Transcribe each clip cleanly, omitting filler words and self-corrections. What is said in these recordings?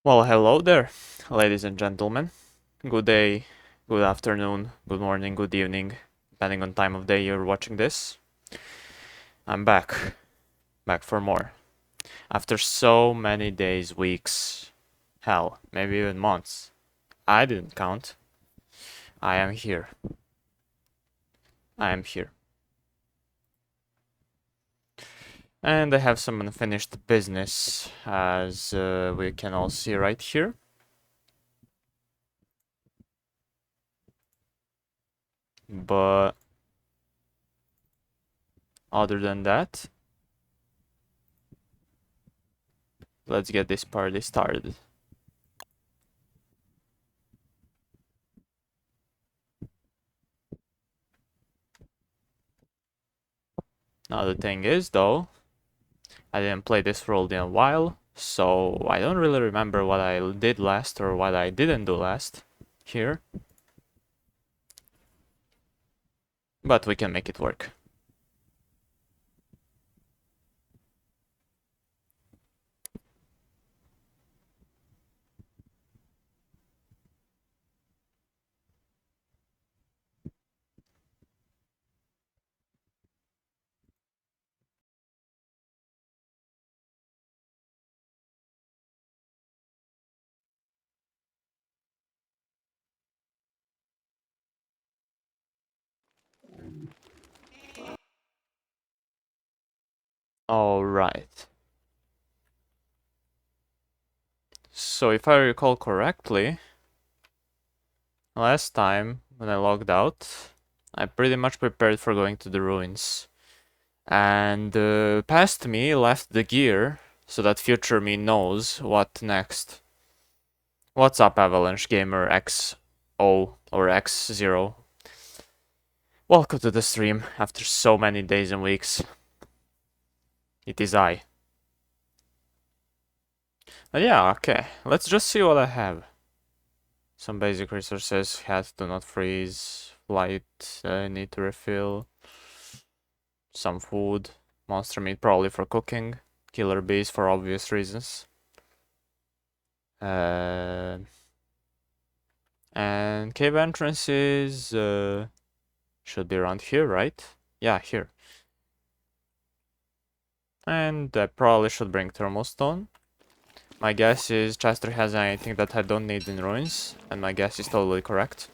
Well, hello there, ladies and gentlemen. Good day, good afternoon, good morning, good evening, depending on time of day you're watching this. I'm back for more. After so many days, weeks, hell, maybe even months. I didn't count. I am here. I am here. And I have some unfinished business, as we can all see right here. But other than that, let's get this party started. Now the thing is, though, I didn't play this world in a while, so I don't really remember what I did last or what I didn't do last here. But we can make it work. Alright. So if I recall correctly, last time when I logged out, I pretty much prepared for going to the ruins. And past me left the gear so that future me knows what next. What's up, Avalanche Gamer XO or X0? Welcome to the stream after so many days and weeks. It is I. Yeah, okay. Let's just see what I have. Some basic resources. Hat do not freeze. Flight need to refill. Some food. Monster meat probably for cooking. Killer bees for obvious reasons. And cave entrances should be around here, right? Yeah, here. And I probably should bring thermal stone. My guess is Chester has anything that I don't need in ruins, and my guess is totally correct.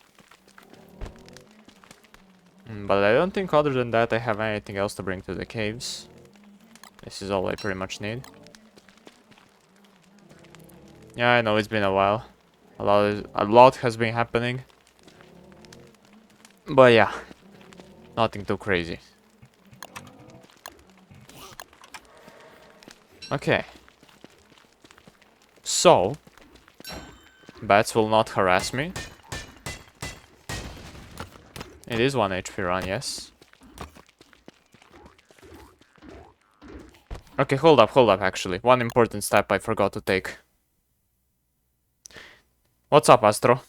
But I don't think other than that I have anything else to bring to the caves. This is all I pretty much need. Yeah, I know it's been a while. A lot has been happening. But yeah, nothing too crazy. Okay. So, bats will not harass me. It is 1 HP run, yes. Okay, hold up, actually. One important step I forgot to take. What's up, Astro?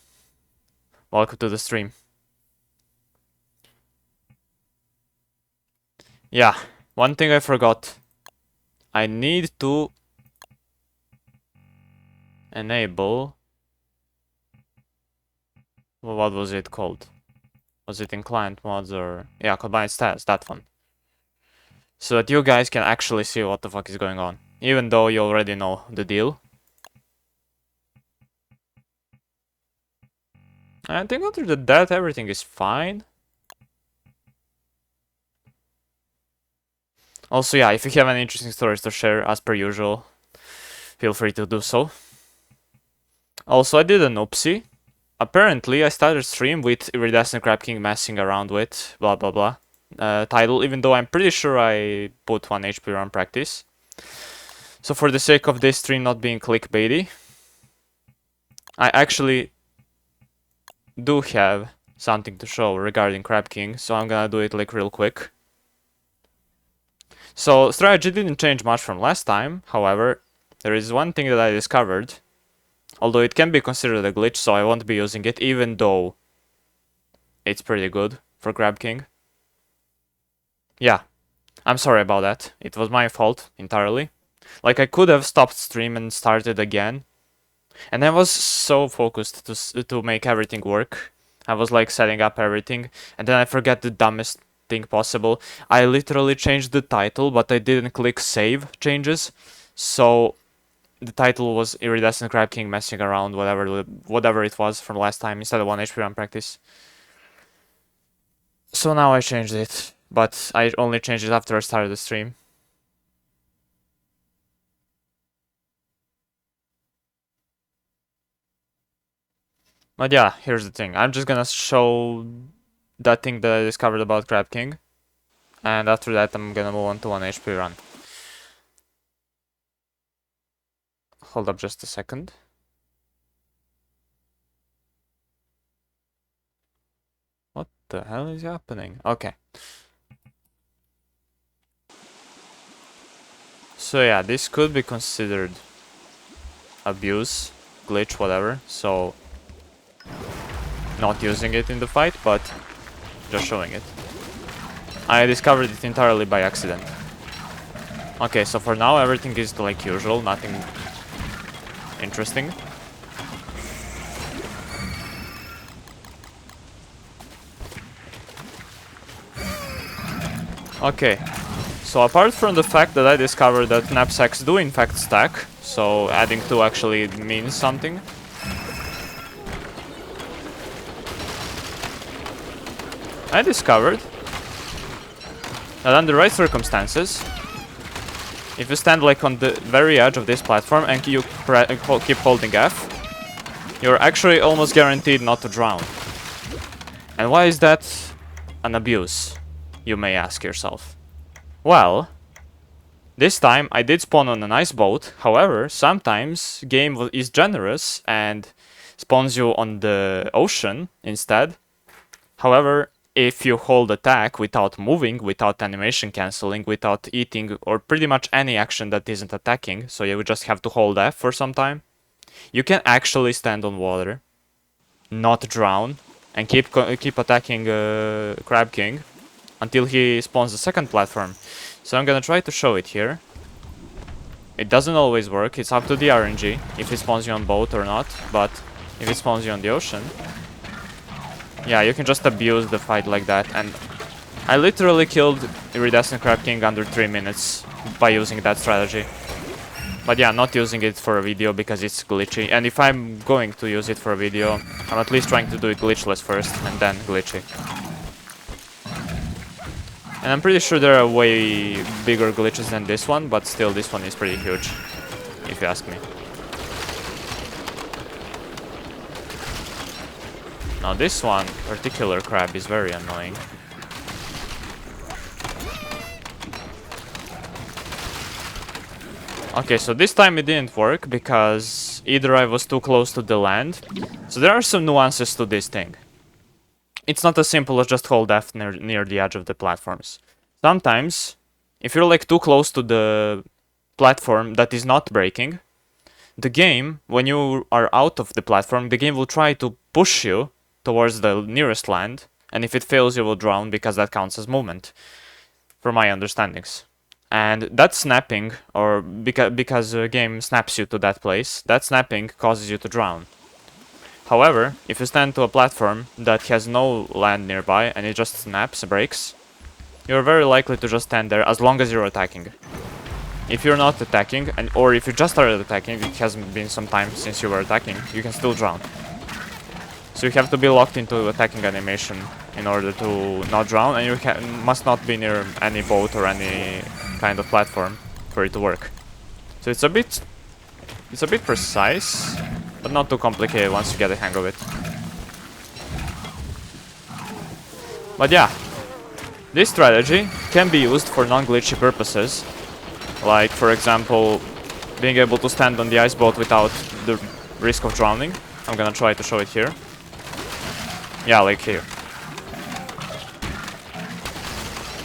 Welcome to the stream. Yeah, one thing I forgot. I need to enable... Well, what was it called? Was it in client mods or... Yeah, combined stats, that one. So that you guys can actually see what the fuck is going on. Even though you already know the deal. I think other than that, everything is fine. Also, yeah, if you have any interesting stories to share, as per usual, feel free to do so. Also, I did an oopsie. Apparently, I started stream with Iridescent Crab King messing around with blah blah blah title, even though I'm pretty sure I put 1 HP run practice. So for the sake of this stream not being clickbaity, I actually do have something to show regarding Crab King, so I'm gonna do it like real quick. So strategy didn't change much from last time, however, there is one thing that I discovered, although it can be considered a glitch, so I won't be using it, even though it's pretty good for Crab King. Yeah, I'm sorry about that. It was my fault entirely. Like, I could have stopped stream and started again, And I was so focused to make everything work. I was like setting up everything, and then I forgot the dumbest thing possible. I literally changed the title, but I didn't click save changes. So the title was Iridescent Crab King messing around, whatever it was from last time, instead of 1 HP run practice. So now I changed it, but I only changed it after I started the stream. But yeah, here's the thing. I'm just gonna show that thing that I discovered about Crab King. And after that I'm gonna move on to 1 HP run. Hold up just a second. What the hell is happening? Okay. So yeah, this could be considered abuse, glitch, whatever. So not using it in the fight, but just showing it. I discovered it entirely by accident. Okay, so for now everything is like usual, nothing interesting. Okay, so apart from the fact that I discovered that knapsacks do in fact stack, so adding 2 actually means something. I discovered that under the right circumstances, if you stand like on the very edge of this platform and you keep holding F, you're actually almost guaranteed not to drown. And why is that an abuse, you may ask yourself? Well, this time I did spawn on a nice boat, however, sometimes game is generous and spawns you on the ocean instead. However, if you hold attack without moving, without animation cancelling, without eating, or pretty much any action that isn't attacking, so you would just have to hold F for some time, you can actually stand on water, not drown, and keep attacking Crab King until he spawns the second platform. So I'm gonna try to show it here. It doesn't always work, it's up to the RNG if it spawns you on boat or not, but if it spawns you on the ocean, yeah, you can just abuse the fight like that. And I literally killed Iridescent Crab King under 3 minutes by using that strategy. But yeah, not using it for a video because it's glitchy. And if I'm going to use it for a video, I'm at least trying to do it glitchless first and then glitchy. And I'm pretty sure there are way bigger glitches than this one, but still this one is pretty huge, if you ask me. Now this one particular crab is very annoying. Okay, so this time it didn't work because either I was too close to the land. So there are some nuances to this thing. It's not as simple as just hold F near the edge of the platforms. Sometimes, if you're like too close to the platform that is not breaking, the game, when you are out of the platform, the game will try to push you towards the nearest land, and if it fails you will drown because that counts as movement, from my understandings. And that snapping, or because the game snaps you to that place, that snapping causes you to drown. However, if you stand to a platform that has no land nearby and it just snaps, breaks, you're very likely to just stand there as long as you're attacking. If you're not attacking, or if you just started attacking, it hasn't been some time since you were attacking, you can still drown. So you have to be locked into attacking animation in order to not drown, and you must not be near any boat or any kind of platform for it to work. So it's a bit precise, but not too complicated once you get the hang of it. But yeah, this strategy can be used for non-glitchy purposes, like for example being able to stand on the ice boat without the risk of drowning. I'm gonna try to show it here. Yeah, like here.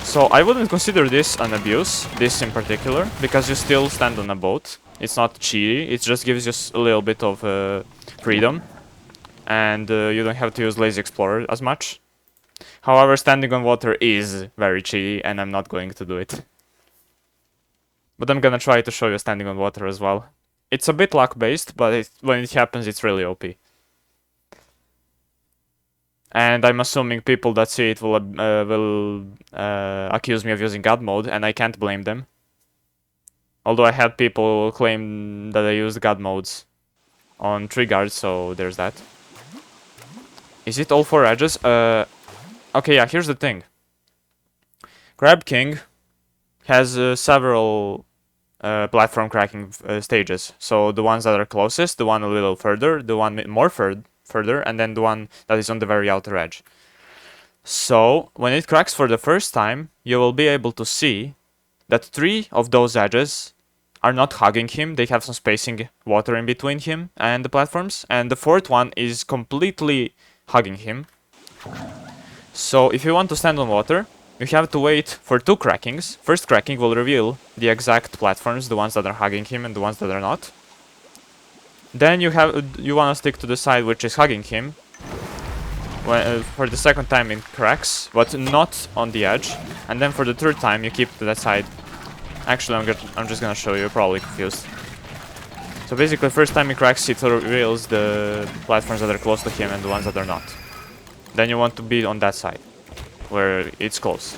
So I wouldn't consider this an abuse, this in particular, because you still stand on a boat. It's not cheaty, it just gives you a little bit of freedom, and you don't have to use Lazy Explorer as much. However, standing on water is very cheaty, and I'm not going to do it. But I'm gonna try to show you standing on water as well. It's a bit luck based, but when it happens, it's really OP. And I'm assuming people that see it will accuse me of using God mode, and I can't blame them. Although I had people claim that I used God modes on Trigard, so there's that. Is it all 4 edges? Okay, yeah, here's the thing. Crab King has several platform cracking stages. So the ones that are closest, the one a little further, the one more further, and then the one that is on the very outer edge. So when it cracks for the first time, you will be able to see that 3 of those edges are not hugging him. They have some spacing water in between him and the platforms, and the 4th one is completely hugging him. So if you want to stand on water, you have to wait for 2 crackings. First cracking will reveal the exact platforms, the ones that are hugging him and the ones that are not. Then you want to stick to the side which is hugging him. For the second time it cracks, but not on the edge. And then for the 3rd time you keep to that side. Actually, I'm just gonna show you, you're probably confused. So basically, first time it cracks, it reveals the platforms that are close to him and the ones that are not. Then you want to be on that side, where it's close.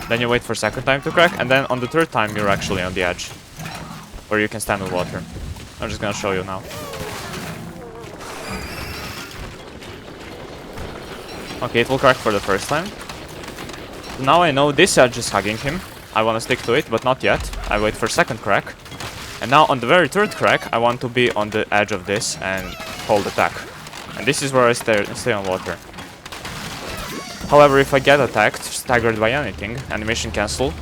Then you wait for second time to crack, and then on the 3rd time you're actually on the edge, where you can stand on water. I'm just gonna show you now. Okay, it will crack for the first time. Now I know this edge is hugging him. I want to stick to it, but not yet. I wait for second crack. And now on the very 3rd crack, I want to be on the edge of this and hold attack. And this is where I stay on water. However, if I get attacked, staggered by anything, and mission cancel,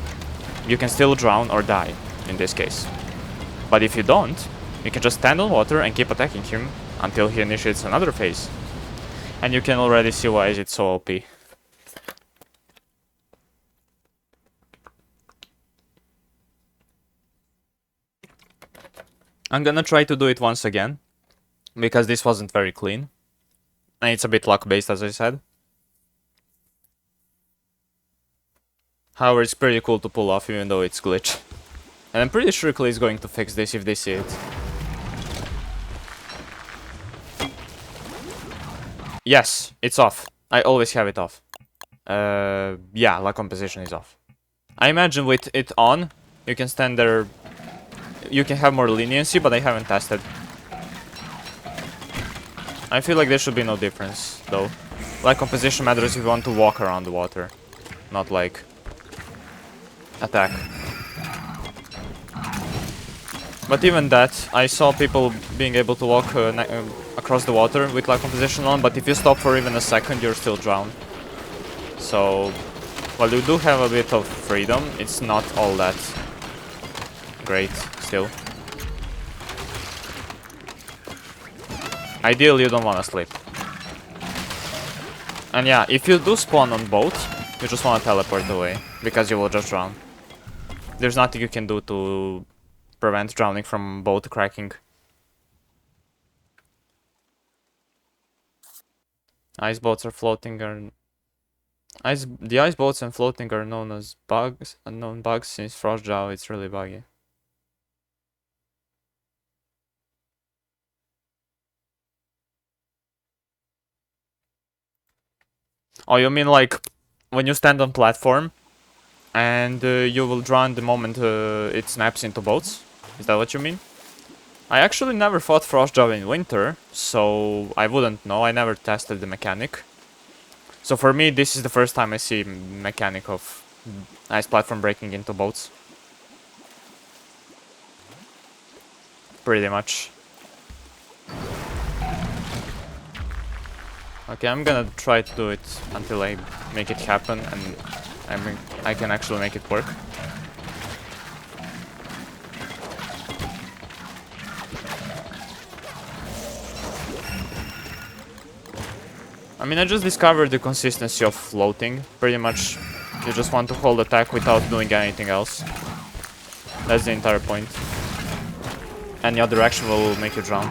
you can still drown or die, in this case. But if you don't, you can just stand on water and keep attacking him until he initiates another phase. And you can already see why is it so OP. I'm gonna try to do it once again, because this wasn't very clean. And it's a bit luck based, as I said. However, it's pretty cool to pull off, even though it's glitch. And I'm pretty sure Clay is going to fix this if they see it. Yes, it's off. I always have it off. Yeah, luck composition is off. I imagine with it on, you can stand there. You can have more leniency, but I haven't tested. I feel like there should be no difference, though. Like composition matters if you want to walk around the water, not like attack. But even that, I saw people being able to walk across the water with like composition on, but if you stop for even a second, you're still drowned. So, while you do have a bit of freedom, it's not all that great still. Ideally, you don't want to sleep. And yeah, if you do spawn on boat, you just want to teleport away, because you will just drown. There's nothing you can do to prevent drowning from boat cracking. Ice boats are floating the ice boats and floating are known as bugs, unknown bugs. Since Frostjaw, it's really buggy. Oh, you mean like when you stand on platform and you will drown the moment it snaps into boats? Is that what you mean? I actually never fought Frostjaw in winter, so I wouldn't know. I never tested the mechanic. So for me, this is the first time I see mechanic of ice platform breaking into boats. Pretty much. Okay, I'm gonna try to do it until I make it happen and I can actually make it work. I mean, I just discovered the consistency of floating. Pretty much, you just want to hold attack without doing anything else. That's the entire point. Any other action will make you drown.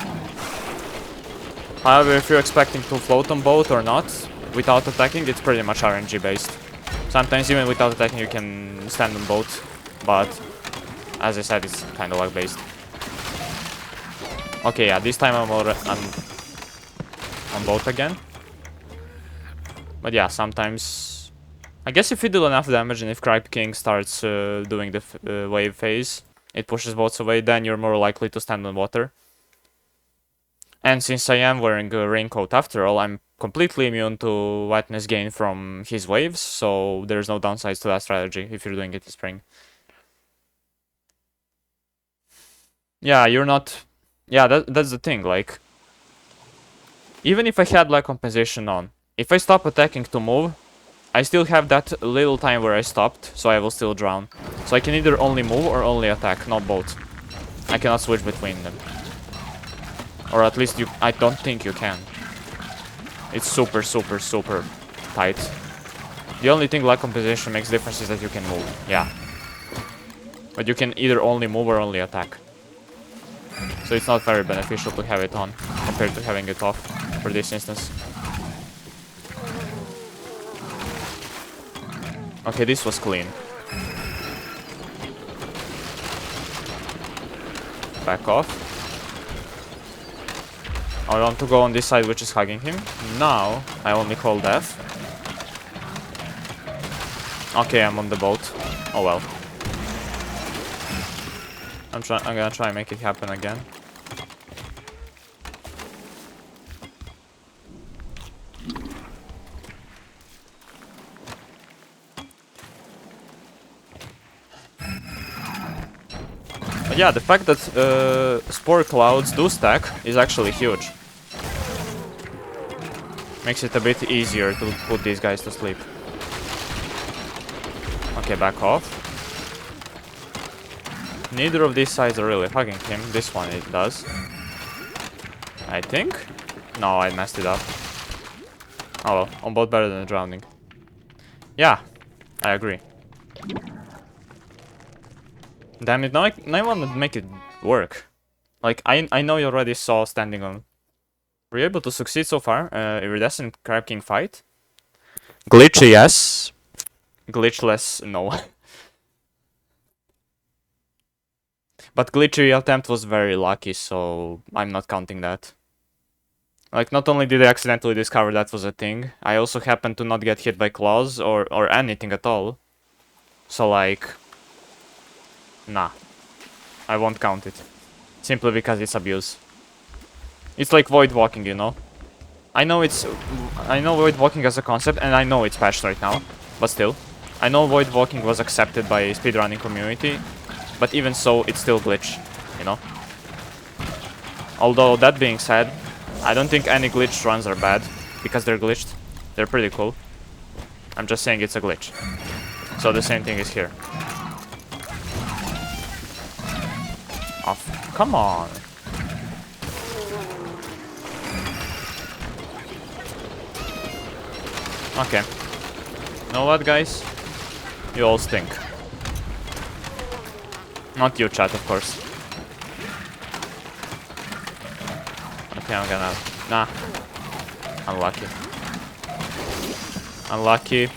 However, if you're expecting to float on boat or not, without attacking, it's pretty much RNG based. Sometimes even without attacking you can stand on boat, but as I said, it's kind of luck based. Okay, yeah, this time I'm on boat again. But yeah, sometimes... I guess if you do enough damage and if Cripe King starts doing the wave phase, it pushes boats away, then you're more likely to stand on water. And since I am wearing a raincoat after all, I'm completely immune to wetness gain from his waves, so there's no downsides to that strategy if you're doing it in spring. Yeah, you're not... Yeah, that's the thing, like... Even if I had Black Compensation on, if I stop attacking to move, I still have that little time where I stopped, so I will still drown. So I can either only move or only attack, not both. I cannot switch between them. Or at least I don't think you can. It's super, super, super tight. The only thing Black Compensation makes difference is that you can move, yeah. But you can either only move or only attack. So it's not very beneficial to have it on, compared to having it off, for this instance. Okay, this was clean. Back off. I want to go on this side, which is hugging him. Now, I only call death. Okay, I'm on the boat. Oh well. I'm gonna try and make it happen again. But yeah, the fact that spore clouds do stack is actually huge. Makes it a bit easier to put these guys to sleep. Okay, back off. Neither of these sides are really hugging him. This one it does. I think? No, I messed it up. Oh well, on boat better than drowning. Yeah, I agree. Damn it, now I want to make it work. Like, I know you already saw standing on. Were you able to succeed so far? Iridescent Cripe King fight? Glitchy, yes. Glitchless, no. But glitchy attempt was very lucky, so I'm not counting that. Like, not only did I accidentally discover that was a thing, I also happened to not get hit by claws or anything at all. So, like... Nah. I won't count it. Simply because it's abuse. It's like void walking, you know? I know void walking as a concept, and I know it's patched right now. But still. I know void walking was accepted by speedrunning community, but even so, it's still glitch, you know? Although, that being said, I don't think any glitched runs are bad, because they're glitched. They're pretty cool. I'm just saying it's a glitch. So the same thing is here. Oh, come on. Okay. You know what, guys? You all stink. Not you, chat, of course. Okay, I'm gonna... Nah. Unlucky. Unlucky.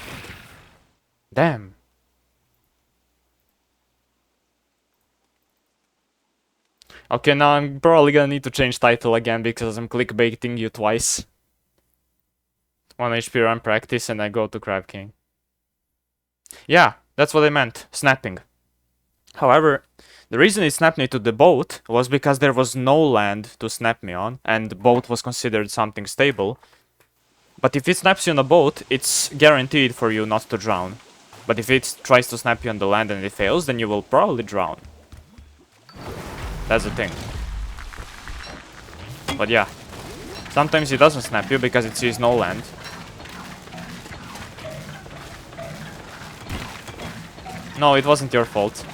Damn. Okay, now I'm probably gonna need to change title again because I'm clickbaiting you twice. 1 HP run practice and I go to Cripe King. Yeah, that's what I meant. Snapping. However, the reason it snapped me to the boat was because there was no land to snap me on, and the boat was considered something stable. But if it snaps you on a boat, it's guaranteed for you not to drown. But if it tries to snap you on the land and it fails, then you will probably drown. That's the thing. But yeah. Sometimes it doesn't snap you because it sees no land. No, it wasn't your fault.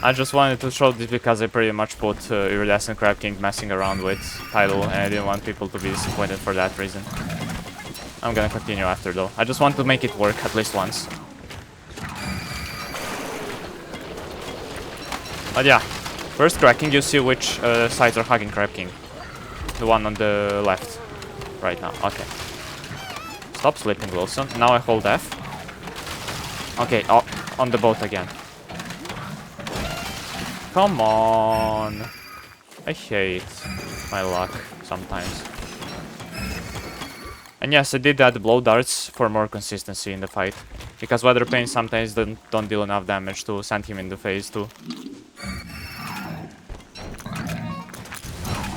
I just wanted to show this because I pretty much put Iridescent Cripe King messing around with title, and I didn't want people to be disappointed for that reason. I'm gonna continue after though. I just want to make it work at least once. But yeah, first cracking, you see which sides are hugging Cripe King. The one on the left. Right now, okay. Stop sleeping, Wilson. Now I hold F. Okay, oh, on the boat again. Come on. I hate my luck sometimes. And yes, I did add blow darts for more consistency in the fight. Because Weather Pain sometimes don't deal enough damage to send him in the phase too.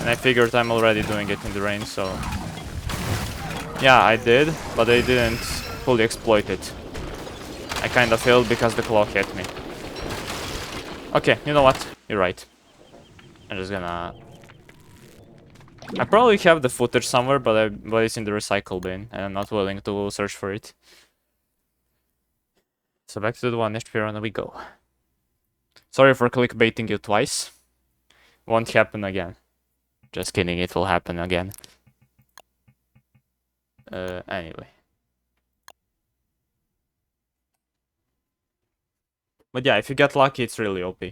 And I figured I'm already doing it in the range, so... Yeah, I did, but I didn't fully exploit it. I kinda failed because the claw hit me. Okay, you know what? You're right. I'm just gonna... I probably have the footage somewhere, but it's in the recycle bin, and I'm not willing to search for it. So back to the 1 HP run we go. Sorry for clickbaiting you twice. Won't happen again. Just kidding, it will happen again. Anyway. But yeah, if you get lucky, it's really OP.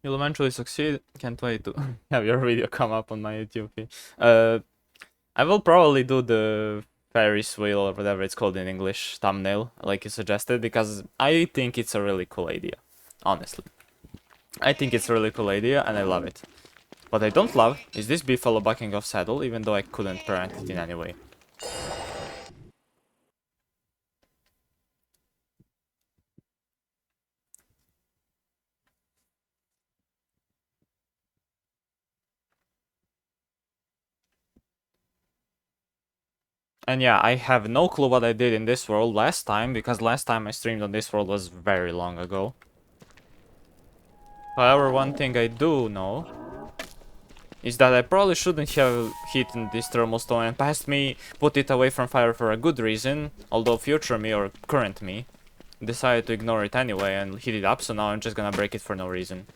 You'll eventually succeed. Can't wait to have your video come up on my YouTube feed. I will probably do the Ferris wheel or whatever it's called in English thumbnail, like you suggested, because I think it's a really cool idea. Honestly. I think it's a really cool idea and I love it. What I don't love is this Beefalo bucking off saddle, even though I couldn't parent it in any way. And yeah, I have no clue what I did in this world last time, because last time I streamed on this world was very long ago. However, one thing I do know is that I probably shouldn't have hit this thermal stone and past me put it away from fire for a good reason, although future me or current me decided to ignore it anyway and hit it up, so now I'm just gonna break it for no reason.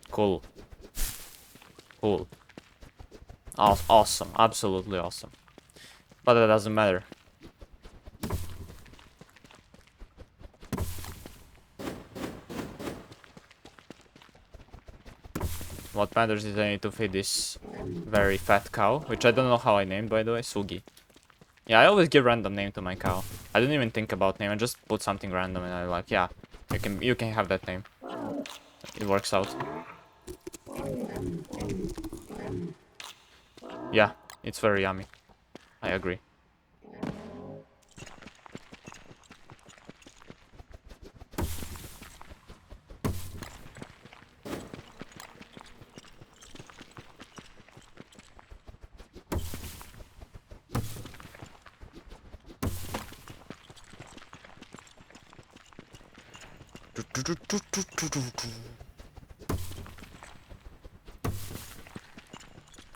Cool. Cool. Awesome. Absolutely awesome. But that doesn't matter. What matters is I need to feed this very fat cow, which I don't know how I named, by the way, Sugi. Yeah, I always give random name to my cow. I didn't even think about name, I just put something random and I'm like, yeah, you can have that name. It works out. Yeah, it's very yummy. I agree.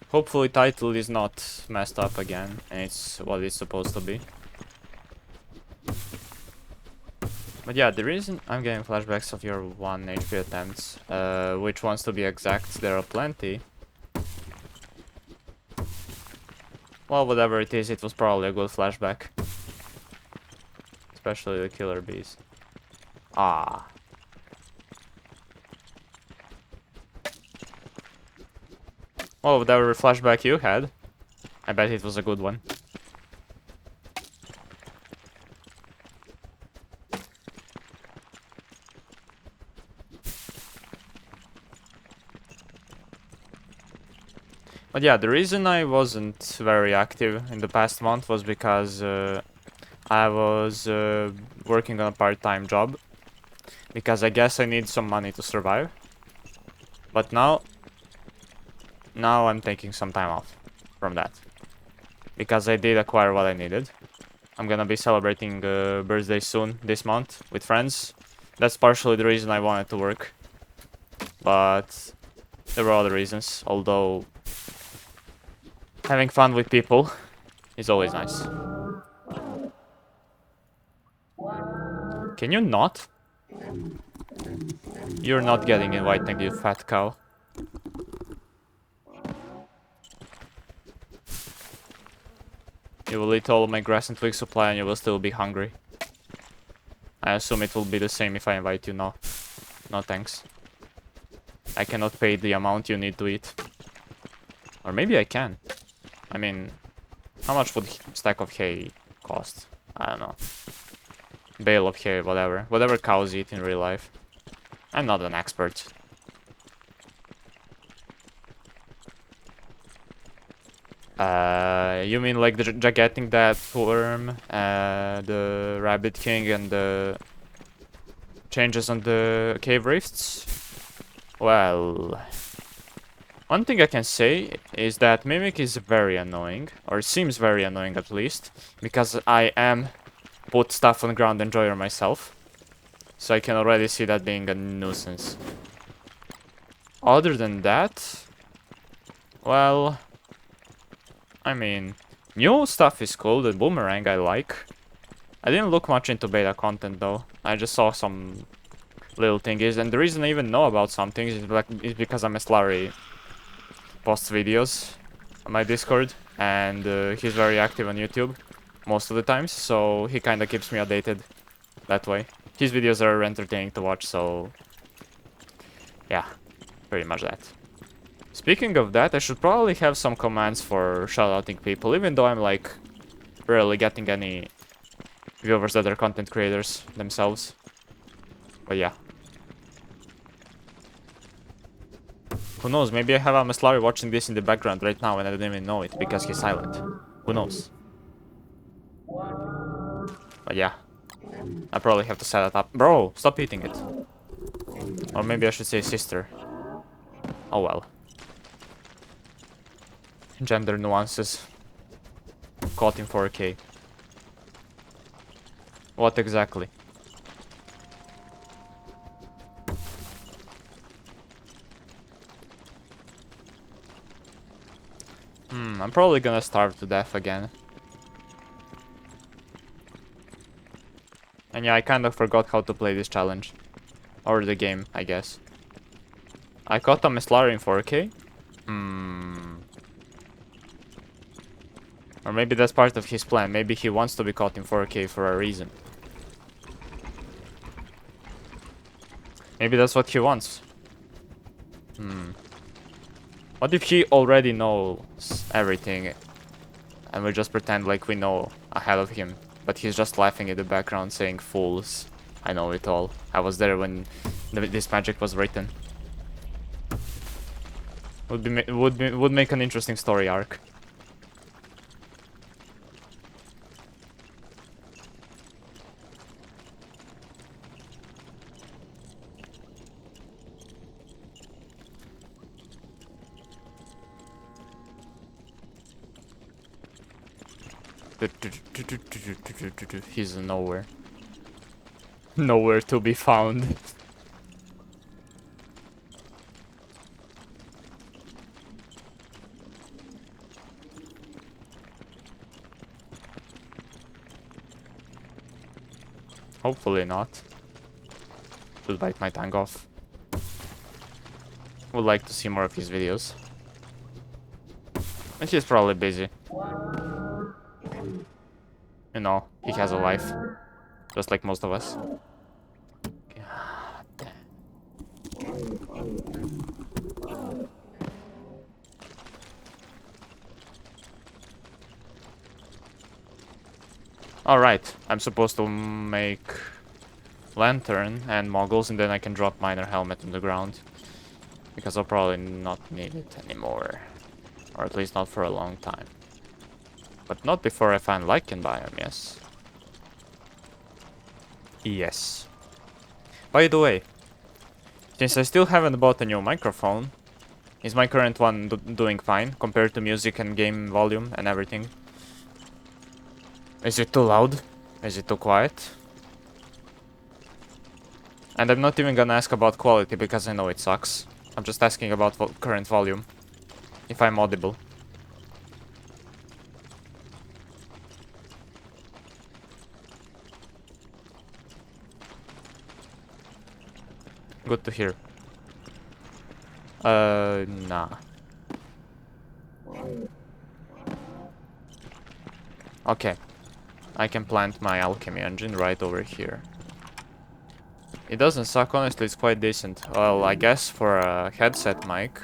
Hopefully title is not messed up again and it's what it's supposed to be. But yeah, the reason I'm getting flashbacks of your 1 HP attempts, which ones to be exact, there are plenty. Well, whatever it is, it was probably a good flashback. Especially the killer bees. Ah. Well, whatever flashback you had, I bet it was a good one. But yeah, the reason I wasn't very active in the past month was because I was working on a part-time job. Because I guess I need some money to survive. But now I'm taking some time off from that. Because I did acquire what I needed. I'm gonna be celebrating birthday soon, this month, with friends. That's partially the reason I wanted to work. But there were other reasons, although having fun with people is always nice. Can you not? You're not getting invited, you fat cow. You will eat all of my grass and twig supply and you will still be hungry. I assume it will be the same if I invite you. No. No thanks. I cannot pay the amount you need to eat. Or maybe I can. I mean, How much would stack of hay cost? I don't know. Bale of hay, whatever. Whatever cows eat in real life. I'm not an expert. You mean like the getting that worm, the Rabbit King, and the changes on the cave rifts? Well, one thing I can say is that Mimic is very annoying, or seems very annoying at least, because I am put stuff on the ground enjoyer myself. So I can already see that being a nuisance. Other than that, well, I mean, new stuff is cool. The boomerang I like. I didn't look much into beta content though. I just saw some little thingies, and the reason I even know about some things is because I'm a Slurry posts videos on my Discord, and he's very active on YouTube most of the times, so he kind of keeps me updated that way. His videos are entertaining to watch, so yeah, pretty much that. Speaking of that, I should probably have some commands for shoutouting people, even though I'm like rarely getting any viewers that are content creators themselves. But yeah. Who knows, maybe I have a Maslari watching this in the background right now and I didn't even know it because he's silent. Who knows? But yeah. I probably have to set it up. Bro, stop eating it. Or maybe I should say sister. Oh well. Gender nuances. Caught in 4K. What exactly? I'm probably gonna starve to death again. And yeah, I kind of forgot how to play this challenge. Or the game, I guess. I caught a Meslari in 4K? Or maybe that's part of his plan. Maybe he wants to be caught in 4K for a reason. Maybe that's what he wants. What if he already knows everything and we just pretend like we know ahead of him, but he's just laughing in the background saying, "Fools, I know it all. I was there when this magic was written." Would make an interesting story arc. He's nowhere. Nowhere to be found. Hopefully not. Should bite my tongue off. Would like to see more of his videos. And he's probably busy. You know, he has a life. Just like most of us. God damn. Alright, I'm supposed to make lantern and moguls and then I can drop miner helmet on the ground. Because I'll probably not need it anymore. Or at least not for a long time. But not before I find lichen biome, yes. Yes. By the way, since I still haven't bought a new microphone, is my current one doing fine compared to music and game volume and everything? Is it too loud? Is it too quiet? And I'm not even gonna ask about quality because I know it sucks. I'm just asking about current volume. If I'm audible. Good to hear. Nah. Okay. I can plant my alchemy engine right over here. It doesn't suck, honestly, it's quite decent. Well, I guess for a headset mic,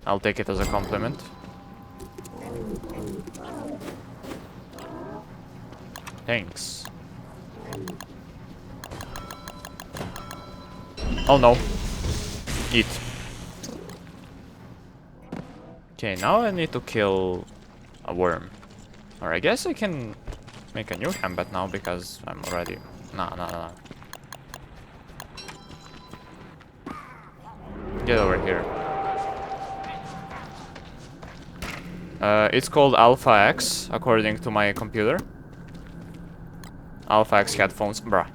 I'll take it as a compliment. Thanks. Oh no. Eat. Okay, now I need to kill a worm. Or I guess I can make a new combat now because I'm already... No. Get over here. It's called Alpha X, according to my computer. Alpha X headphones, bruh.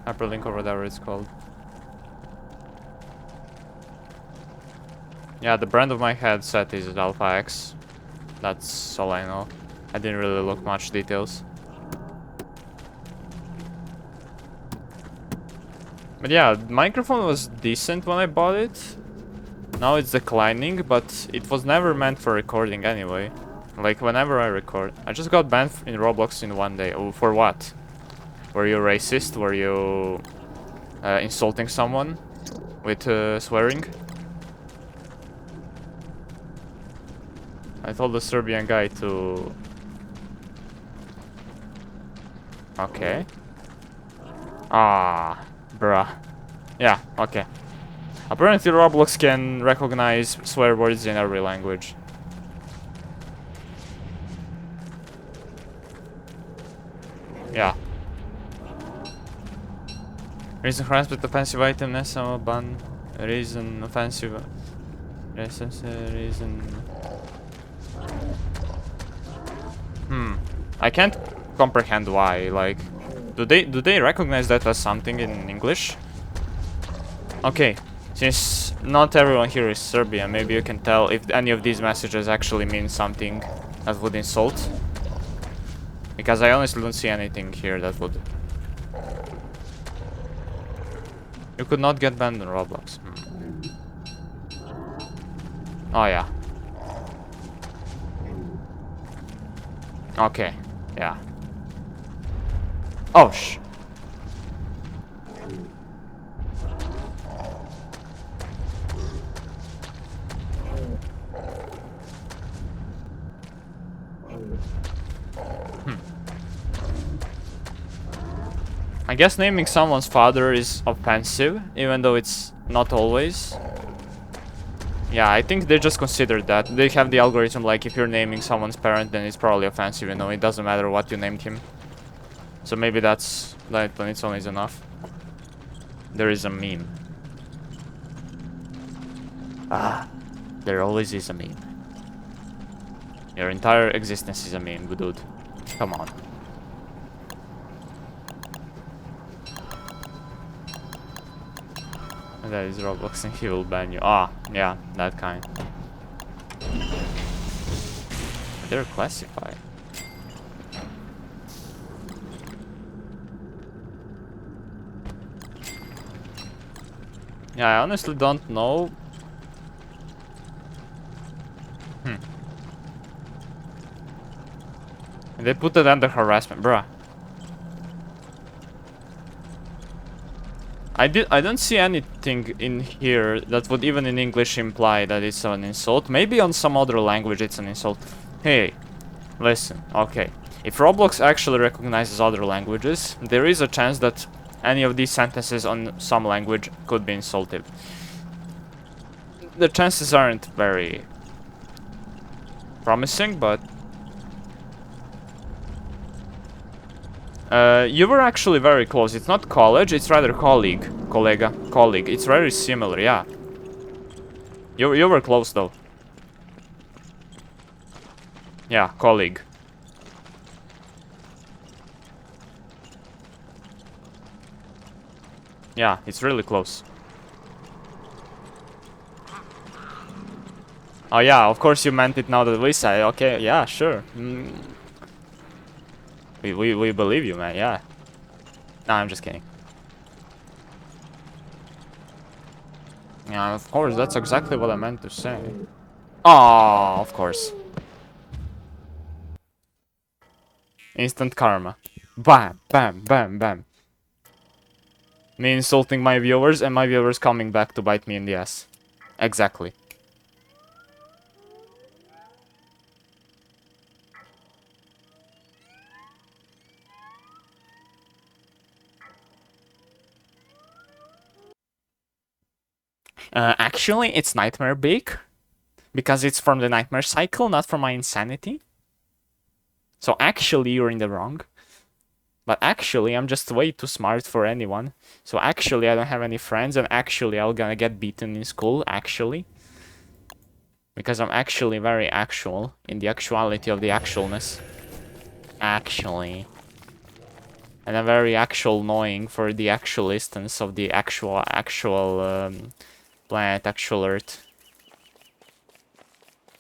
Hyperlink or whatever it's called. Yeah, the brand of my headset is Alpha X. That's all I know. I didn't really look much details. But yeah, the microphone was decent when I bought it. Now it's declining, but it was never meant for recording anyway. Like, whenever I record. I just got banned in Roblox in one day. Oh, for what? Were you racist? Were you insulting someone with swearing? I told the Serbian guy to... Okay. Ah, bruh. Yeah, okay. Apparently Roblox can recognize swear words in every language. Yeah. Reason harass with offensive item, Nessa ban. Reason offensive. Reason. I can't comprehend why. Like, do they recognize that as something in English? Okay, since not everyone here is Serbian, maybe you can tell if any of these messages actually mean something that would insult. Because I honestly don't see anything here that would. You could not get banned in Roblox. Oh yeah. Okay. Yeah. Oh sh. I guess naming someone's father is offensive, even though it's not always. Yeah, I think they just considered that. They have the algorithm like if you're naming someone's parent, then it's probably offensive, you know, it doesn't matter what you named him. So maybe that's that on its own is enough. There is a meme. Ah, there always is a meme. Your entire existence is a meme, dude. Come on. That is Roblox and he will ban you. Ah, yeah, that kind. They're classified. Yeah, I honestly don't know. They put it under harassment, bruh. I don't see anything in here that would even in English imply that it's an insult. Maybe on some other language it's an insult. Hey, listen, okay. If Roblox actually recognizes other languages, there is a chance that any of these sentences on some language could be insultive. The chances aren't very promising, but... you were actually very close. It's not college, it's rather colleague. Colleague. It's very similar, yeah. You were close, though. Yeah, colleague. Yeah, it's really close. Oh yeah, of course you meant it now that we say. Okay, yeah, sure. We believe you, man, yeah. Nah, I'm just kidding. Yeah, of course, that's exactly what I meant to say. Oh, of course. Instant karma. Bam, bam, bam, bam. Me insulting my viewers and my viewers coming back to bite me in the ass. Exactly. Actually, it's Nightmare Bake, because it's from the Nightmare Cycle, not from my insanity. So actually, you're in the wrong. But actually, I'm just way too smart for anyone. So actually, I don't have any friends, and actually, I'm gonna get beaten in school, actually. Because I'm actually very actual in the actuality of the actualness. Actually. And I'm very actual annoying for the actual instance of the actual planet, actual Earth.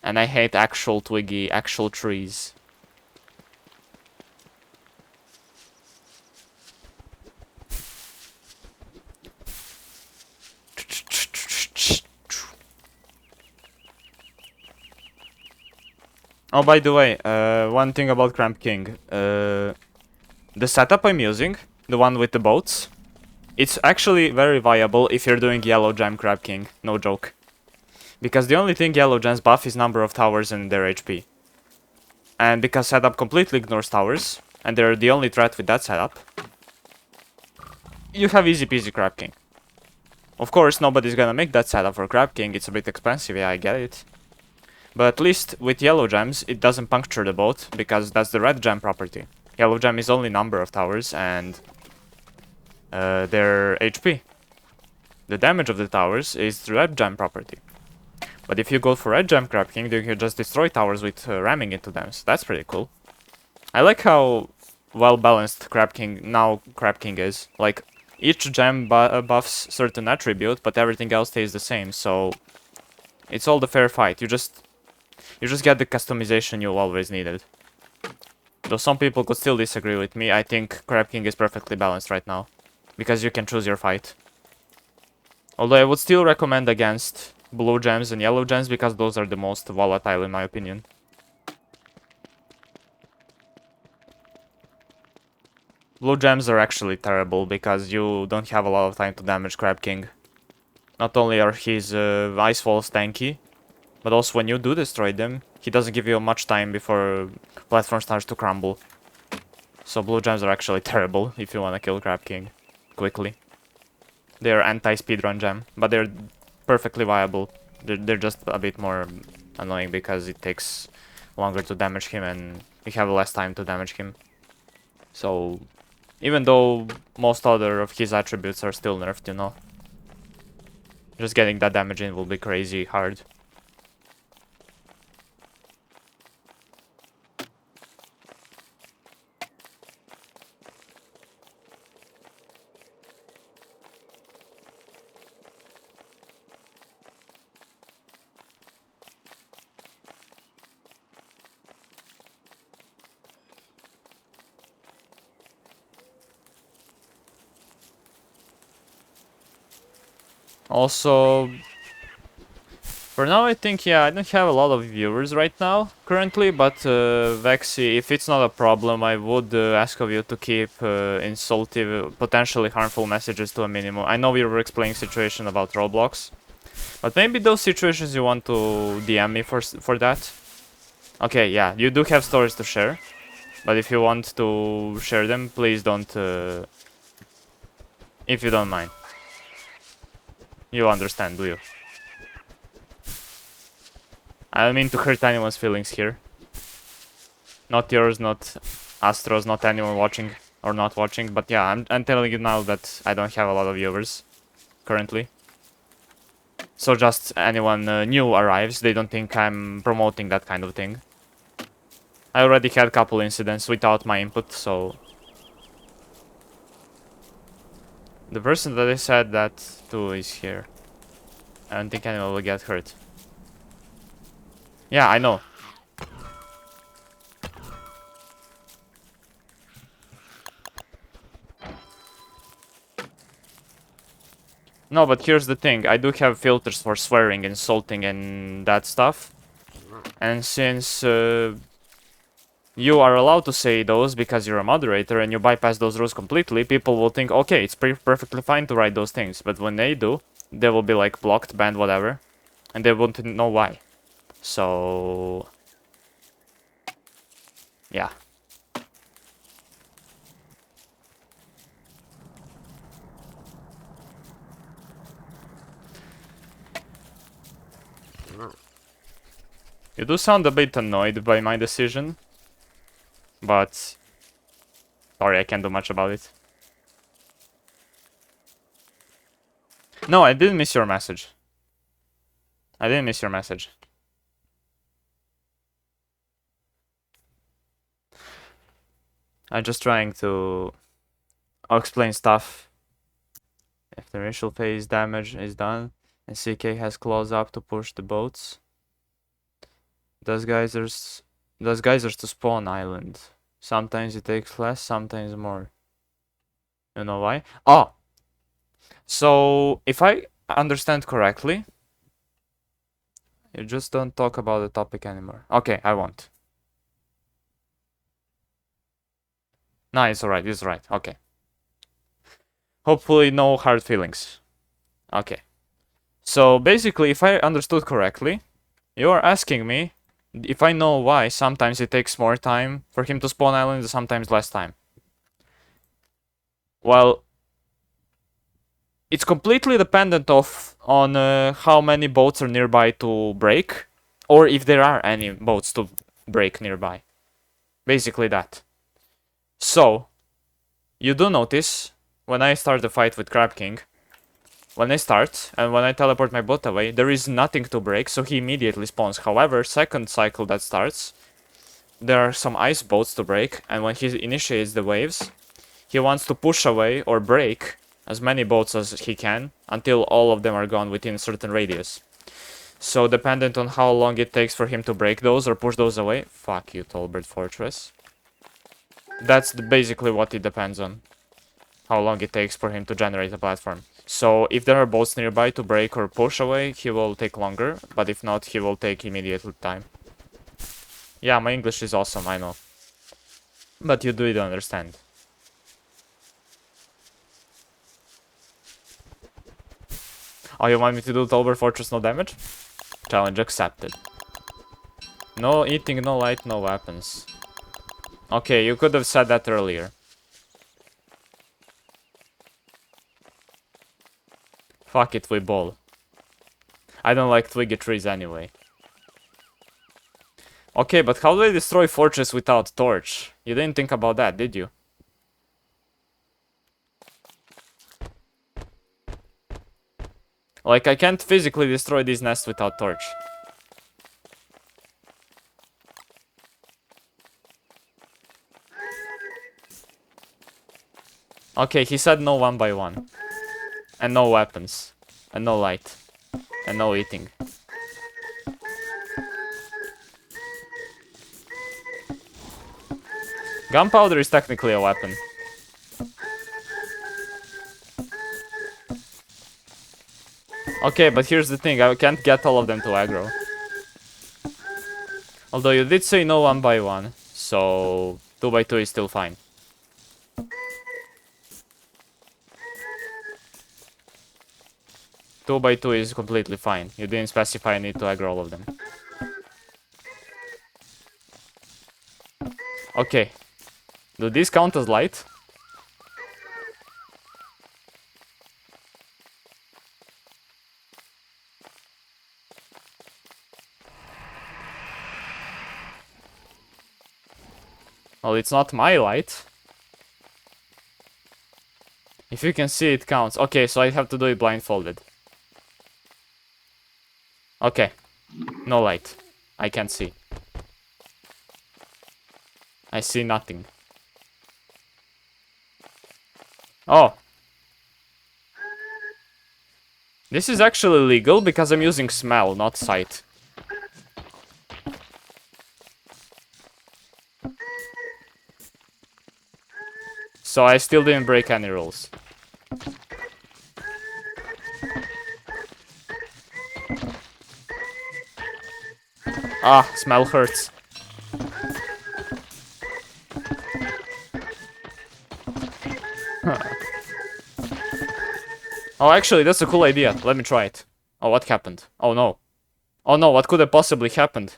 And I hate actual Twiggy, actual trees. Oh, by the way, one thing about Cramp King. The setup I'm using, the one with the boats, it's actually very viable if you're doing Yellow Gem Crab King, no joke. Because the only thing Yellow Gems buff is number of towers and their HP. And because setup completely ignores towers, and they're the only threat with that setup, you have easy peasy Crab King. Of course, nobody's gonna make that setup for Crab King, it's a bit expensive, yeah, I get it. But at least with Yellow Gems, it doesn't puncture the boat, because that's the Red Gem property. Yellow Gem is only number of towers and their HP. The damage of the towers is the Red Gem property. But if you go for Red Gem Crab King, you can just destroy towers with ramming into them, so that's pretty cool. I like how well balanced Crab King is. Like, each gem buffs certain attribute, but everything else stays the same, so it's all the fair fight. You just get the customization you always needed. Though some people could still disagree with me, I think Crab King is perfectly balanced right now. Because you can choose your fight. Although I would still recommend against blue gems and yellow gems, because those are the most volatile in my opinion. Blue gems are actually terrible, because you don't have a lot of time to damage Crab King. Not only are his ice walls tanky, but also when you do destroy them, he doesn't give you much time before platform starts to crumble. So blue gems are actually terrible if you want to kill Crab King quickly. They're anti-speedrun gem, but they're perfectly viable. They're just a bit more annoying because it takes longer to damage him and you have less time to damage him. So, even though most other of his attributes are still nerfed, you know, just getting that damage in will be crazy hard. Also, for now I think, yeah, I don't have a lot of viewers right now, currently, but Vexy, if it's not a problem, I would ask of you to keep insultive, potentially harmful messages to a minimum. I know we were explaining situation about Roblox, but maybe those situations you want to DM me for that? Okay, yeah, you do have stories to share, but if you want to share them, please don't, if you don't mind. You understand, do you? I don't mean to hurt anyone's feelings here. Not yours, not Astro's, not anyone watching or not watching, but yeah, I'm telling you now that I don't have a lot of viewers currently. So just anyone new arrives, they don't think I'm promoting that kind of thing. I already had a couple incidents without my input, so... The person that I said that to is here. I don't think anyone will get hurt. Yeah, I know. No, but here's the thing. I do have filters for swearing, insulting, and that stuff. And since you are allowed to say those because you're a moderator and you bypass those rules completely, people will think, okay, it's perfectly fine to write those things. But when they do, they will be like blocked, banned, whatever. And they won't know why. So... yeah. You do sound a bit annoyed by my decision, but sorry, I can't do much about it. No, I didn't miss your message. I didn't miss your message. I'm just trying to explain stuff. If the initial phase damage is done and CK has claws up to push the boats, does geysers to spawn island. Sometimes it takes less, sometimes more. You know why? Oh! So, if I understand correctly, you just don't talk about the topic anymore. Okay, I won't. No, it's alright, it's alright, okay. Hopefully no hard feelings. Okay. So, basically, if I understood correctly, you are asking me if I know why sometimes it takes more time for him to spawn islands and sometimes less time. Well, it's completely dependent on how many boats are nearby to break, or if there are any boats to break nearby. Basically that. So, you do notice, when I start the fight with Crab King, when I start, and when I teleport my boat away, there is nothing to break, so he immediately spawns. However, second cycle that starts, there are some ice boats to break, and when he initiates the waves, he wants to push away or break as many boats as he can until all of them are gone within a certain radius. So dependent on how long it takes for him to break those or push those away, fuck you, Tolbert Fortress. That's basically what it depends on. How long it takes for him to generate a platform. So if there are boats nearby to break or push away, he will take longer, but if not, he will take immediate time. Yeah, my English is awesome, I know. But you do understand. Oh, you want me to do Tolbert Fortress no damage? Challenge accepted. No eating, no light, no weapons. Okay, you could have said that earlier. Fuck it, we ball. I don't like twiggy trees anyway. Okay, but how do I destroy fortress without torch? You didn't think about that, did you? Like, I can't physically destroy these nests without torch. Okay, he said no one by one. And no weapons. And no light. And no eating. Gunpowder is technically a weapon. Okay, but here's the thing, I can't get all of them to aggro. Although you did say no one by one, so 2 by 2 is still fine. Two by two is completely fine. You didn't specify I need to aggro all of them. Okay. Do these count as light? Well, it's not my light. If you can see, it counts. Okay, so I have to do it blindfolded. Okay. No light. I can't see. I see nothing. Oh. This is actually legal because I'm using smell, not sight. So I still didn't break any rules. Ah, smell hurts. Oh, actually, that's a cool idea. Let me try it. Oh, what happened? Oh, no. Oh, no, what could have possibly happened?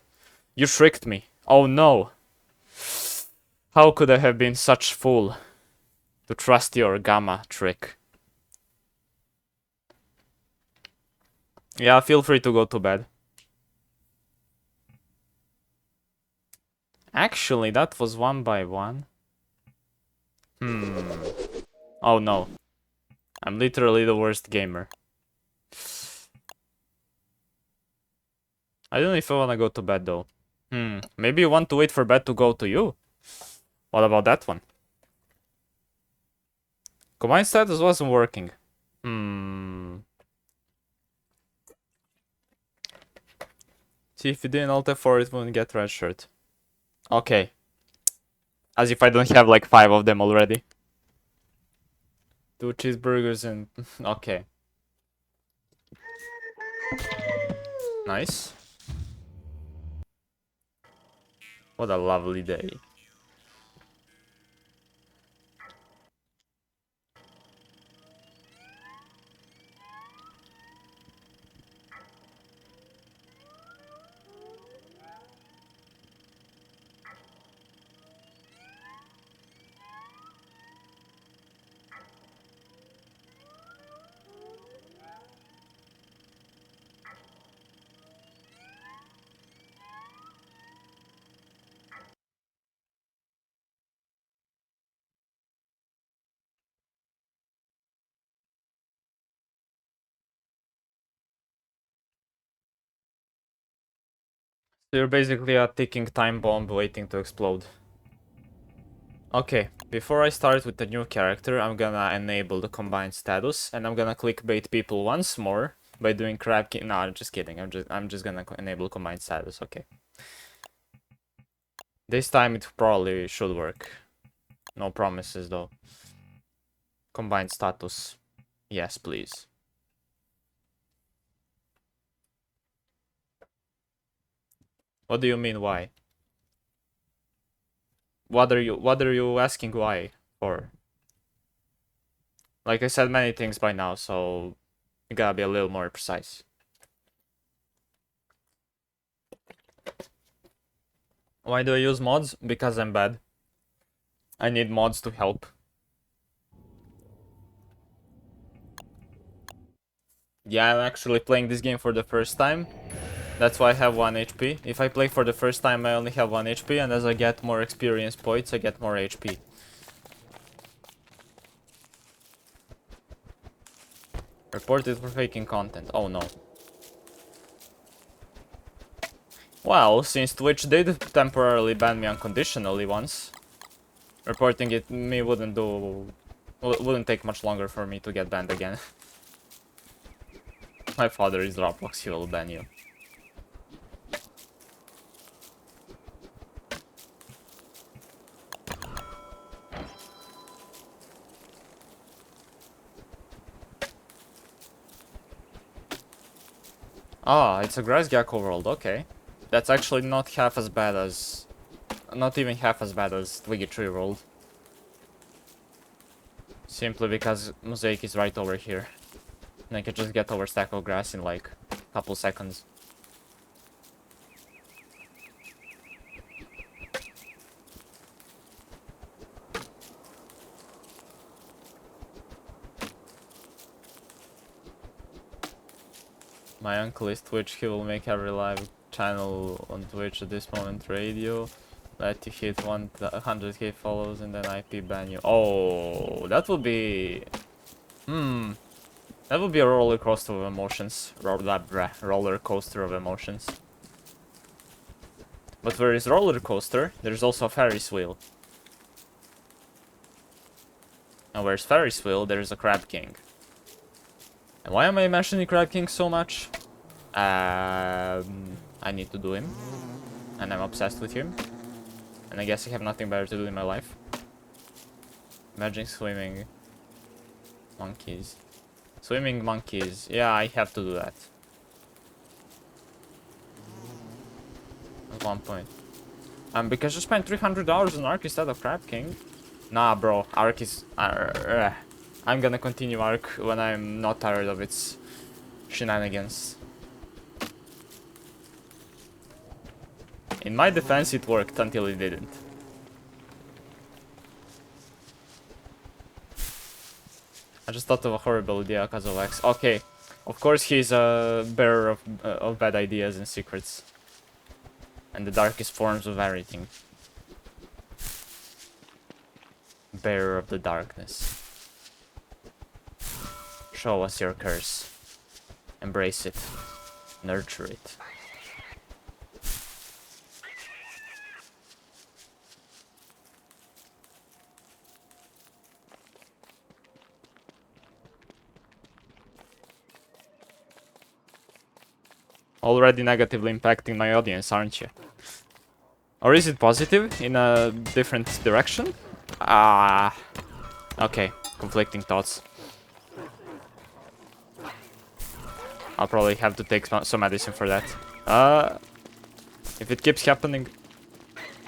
You tricked me. Oh, no. How could I have been such fool to trust your gamma trick? Yeah, feel free to go to bed. Actually, that was 1 by 1. Oh no. I'm literally the worst gamer. I don't know if I wanna go to bed though. Maybe you want to wait for bed to go to you? What about that one? Combined status wasn't working. See, if you didn't alt F4, it wouldn't get red shirt. Okay. As if I don't have like 5 of them already. 2 cheeseburgers and... okay. Nice. What a lovely day. So you're basically a ticking time bomb waiting to explode. Okay, before I start with the new character, I'm gonna enable the combined status, and I'm gonna clickbait people once more by doing crab No, I'm just kidding. I'm just gonna enable combined status. Okay. This time it probably should work. No promises though. Combined status. Yes, please. What do you mean why? What are you asking why for? Like I said many things by now, so you gotta be a little more precise. Why do I use mods? Because I'm bad. I need mods to help. Yeah, I'm actually playing this game for the first time. That's why I have 1 HP. If I play for the first time, I only have 1 HP, and as I get more experience points, I get more HP. Reported for faking content. Oh no. Well, since Twitch did temporarily ban me unconditionally once, reporting it me wouldn't take much longer for me to get banned again. My father is Roblox, he will ban you. Ah, it's a grass gecko world, okay. That's actually not half as bad as... not even half as bad as Twiggy Tree world. Simply because Mosaic is right over here. And I can just get over stack of grass in like a couple seconds. My uncle is Twitch, he will make every live channel on Twitch at this moment radio. Let you hit 100k follows and then IP ban you. Oh, that would be... that would be a roller coaster of emotions. Roller coaster of emotions. But where is roller coaster, there's also a Ferris wheel. And where's Ferris wheel, there's a Crab King. And why am I mentioning Crab King so much? I need to do him. And I'm obsessed with him. And I guess I have nothing better to do in my life. Imagine swimming monkeys. Swimming monkeys. Yeah, I have to do that. At one point. Because you spent $300 on Ark instead of Crab King. Nah, bro. Ark is... I'm gonna continue Ark when I'm not tired of its shenanigans. In my defense, it worked until it didn't. I just thought of a horrible idea because of X. Okay, of course he's a bearer of bad ideas and secrets. And the darkest forms of everything. Bearer of the darkness. Show us your curse. Embrace it. Nurture it. Already negatively impacting my audience, aren't you? Or is it positive in a different direction? Ah. Okay, conflicting thoughts. I'll probably have to take some medicine for that. If it keeps happening...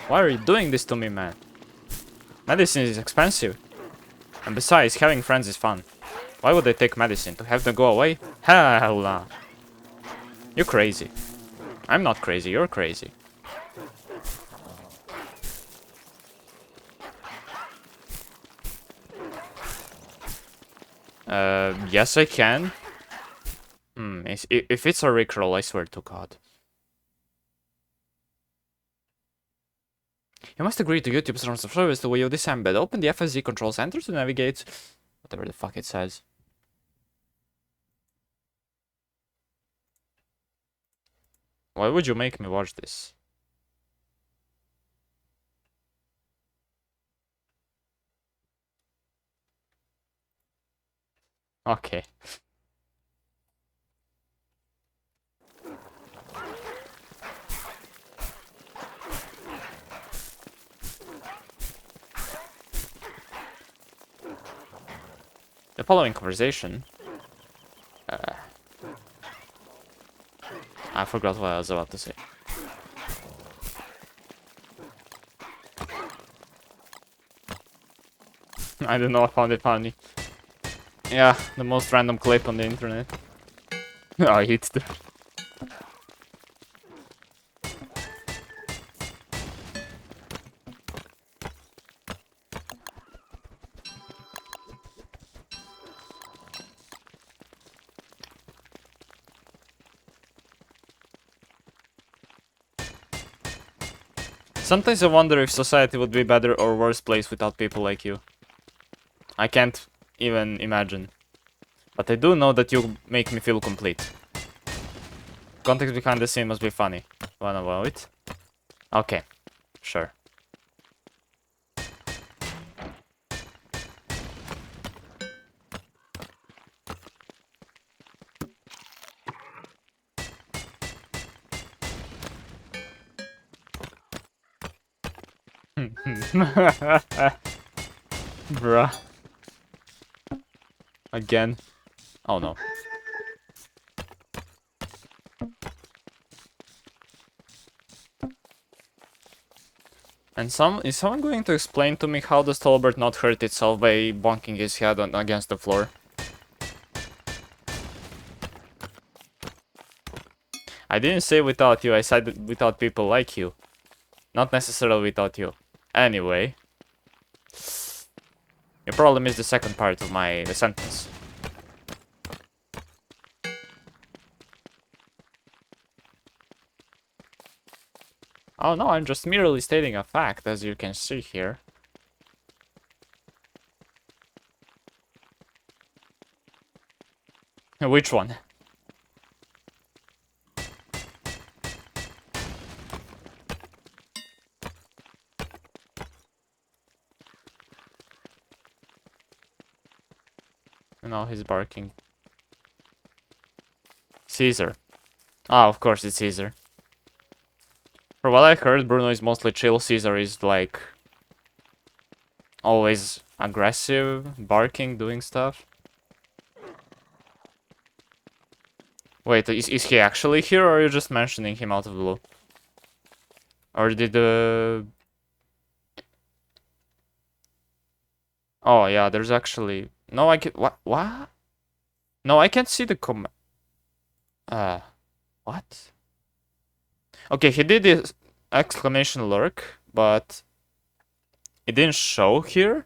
Why are you doing this to me, man? Medicine is expensive. And besides, having friends is fun. Why would I take medicine? To have them go away? Hell nah. You're crazy. I'm not crazy, you're crazy. Yes I can. If it's a rickroll, I swear to God. You must agree to YouTube's terms of service the way you disembed. Open the FSD control center to navigate... Whatever the fuck it says. Why would you make me watch this? Okay. The following conversation... I forgot what I was about to say. I don't know, I found it funny. Yeah, the most random clip on the internet. I hit the... Sometimes I wonder if society would be a better or worse place without people like you. I can't even imagine. But I do know that you make me feel complete. Context behind the scene must be funny. Wanna know it? Okay, sure. Bruh. Again. Oh no. And is someone going to explain to me how does Tolbert not hurt itself by bonking his head against the floor? I didn't say without you, I said without people like you. Not necessarily without you. Anyway. Your problem is the second part of my sentence. Oh no, I'm just merely stating a fact, as you can see here. Which one? No, he's barking. Caesar. Ah, of course it's Caesar. For what I heard, Bruno is mostly chill. Caesar is like... always aggressive, barking, doing stuff. Wait, is he actually here, or are you just mentioning him out of the blue? Or did the... Oh, yeah, there's actually... No, I can... What? No, I can't see the what? Okay, he did this exclamation lurk, but... it didn't show here?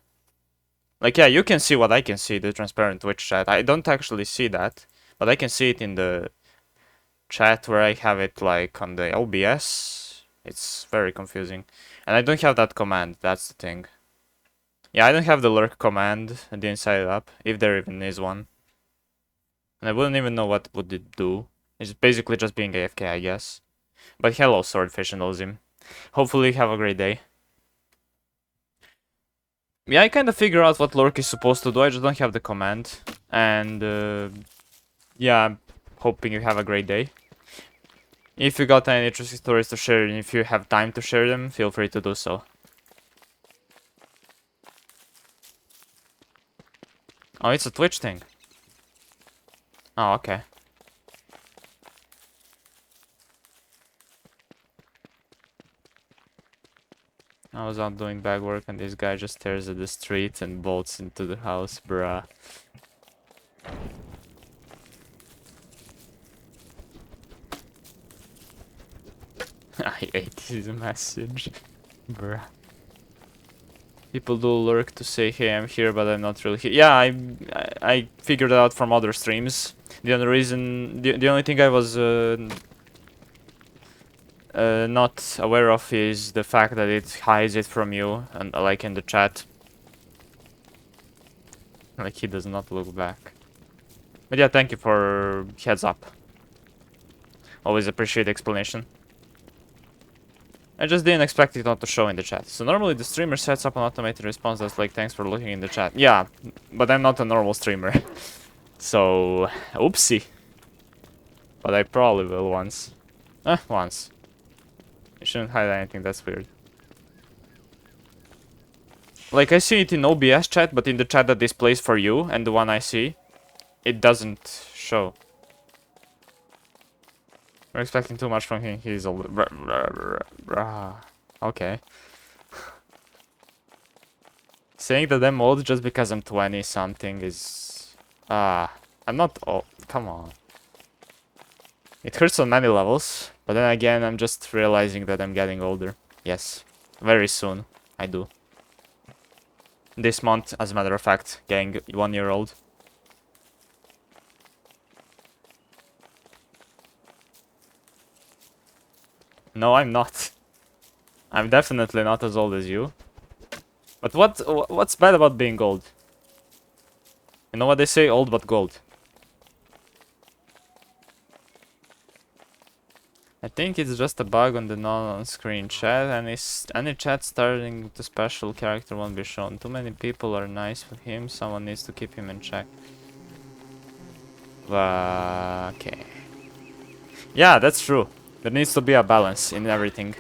Like, yeah, you can see what I can see, the transparent Twitch chat. I don't actually see that, but I can see it in the chat where I have it, like, on the OBS. It's very confusing. And I don't have that command, that's the thing. Yeah, I don't have the lurk command. I didn't set it up, if there even is one. And I wouldn't even know what would it do. It's basically just being AFK, I guess. But hello, Swordfish and Ozim. Hopefully you have a great day. Yeah, I kind of figure out what lurk is supposed to do, I just don't have the command. And yeah, I'm hoping you have a great day. If you got any interesting stories to share, and if you have time to share them, feel free to do so. Oh, it's a Twitch thing. Oh, okay. I was out doing bag work and this guy just stares at the street and bolts into the house, bruh. I ate his message, bruh. People do lurk to say, hey, I'm here, but I'm not really here. Yeah, I figured it out from other streams. The only reason, the only thing I was not aware of is the fact that it hides it from you, and like in the chat. Like he does not look back. But yeah, thank you for heads up. Always appreciate explanation. I just didn't expect it not to show in the chat. So normally the streamer sets up an automated response that's like, thanks for looking in the chat. Yeah, but I'm not a normal streamer. So, oopsie. But I probably will once. Once. You shouldn't hide anything, that's weird. Like, I see it in OBS chat, but in the chat that displays for you, and the one I see, it doesn't show. We're expecting too much from him, he's a... Okay. Saying that I'm old just because I'm 20 something is... I'm not old, come on. It hurts on many levels, but then again I'm just realizing that I'm getting older. Yes, very soon, I do. This month, as a matter of fact, getting 1 year old. No, I'm not. I'm definitely not as old as you. But what's bad about being old? You know what they say? Old but gold. I think it's just a bug on the non-on-screen chat, and any chat starting the special character won't be shown. Too many people are nice with him, someone needs to keep him in check. Okay. Yeah, that's true. There needs to be a balance in everything.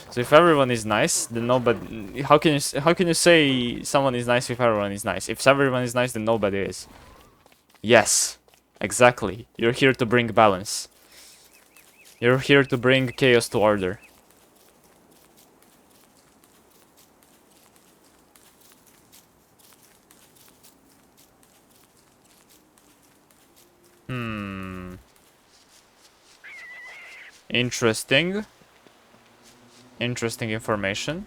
So if everyone is nice, then nobody... How can you say someone is nice if everyone is nice? If everyone is nice, then nobody is. Yes, exactly. You're here to bring balance. You're here to bring chaos to order. Interesting. Interesting information.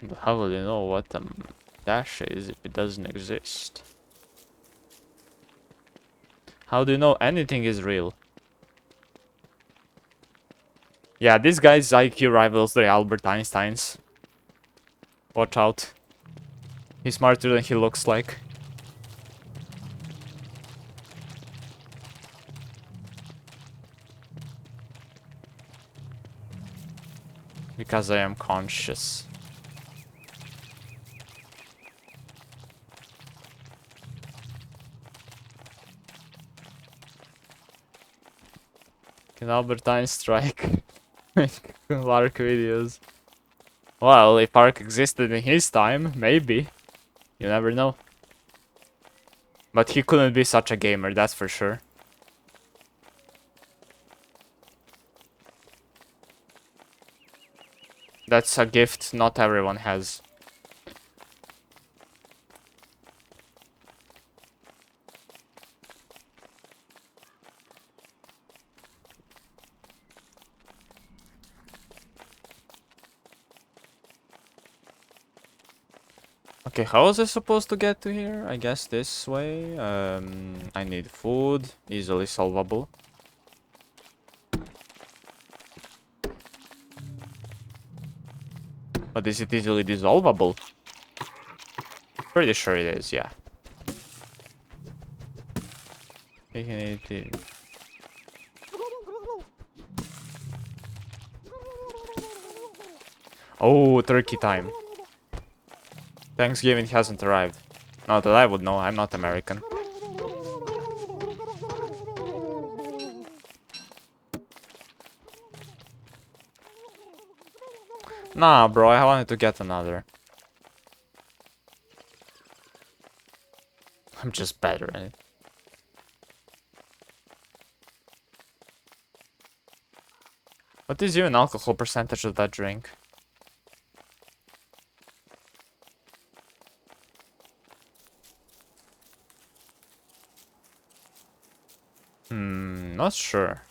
But how will you know what a dash is if it doesn't exist? How do you know anything is real? Yeah, this guy's IQ rivals the Albert Einsteins. Watch out. He's smarter than he looks like. Because I am conscious. Can Albert Einstein strike? Lark videos. Well, if Ark existed in his time, maybe. You never know. But he couldn't be such a gamer, that's for sure. That's a gift not everyone has. Okay, how was I supposed to get to here? I guess this way. I need food. Easily solvable. But is it easily dissolvable? Pretty sure it is, yeah. Oh, turkey time. Thanksgiving hasn't arrived. Not that I would know, I'm not American. Nah, bro, I wanted to get another. I'm just better at it. What is even alcohol percentage of that drink? Not sure.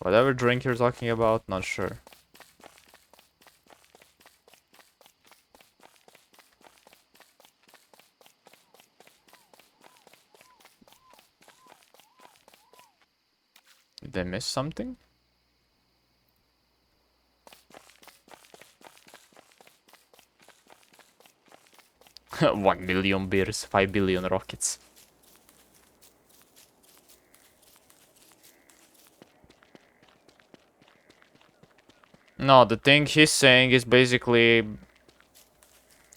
Whatever drink you're talking about, not sure. Did I miss something? One million beers, 5 billion rockets. No, the thing he's saying is basically,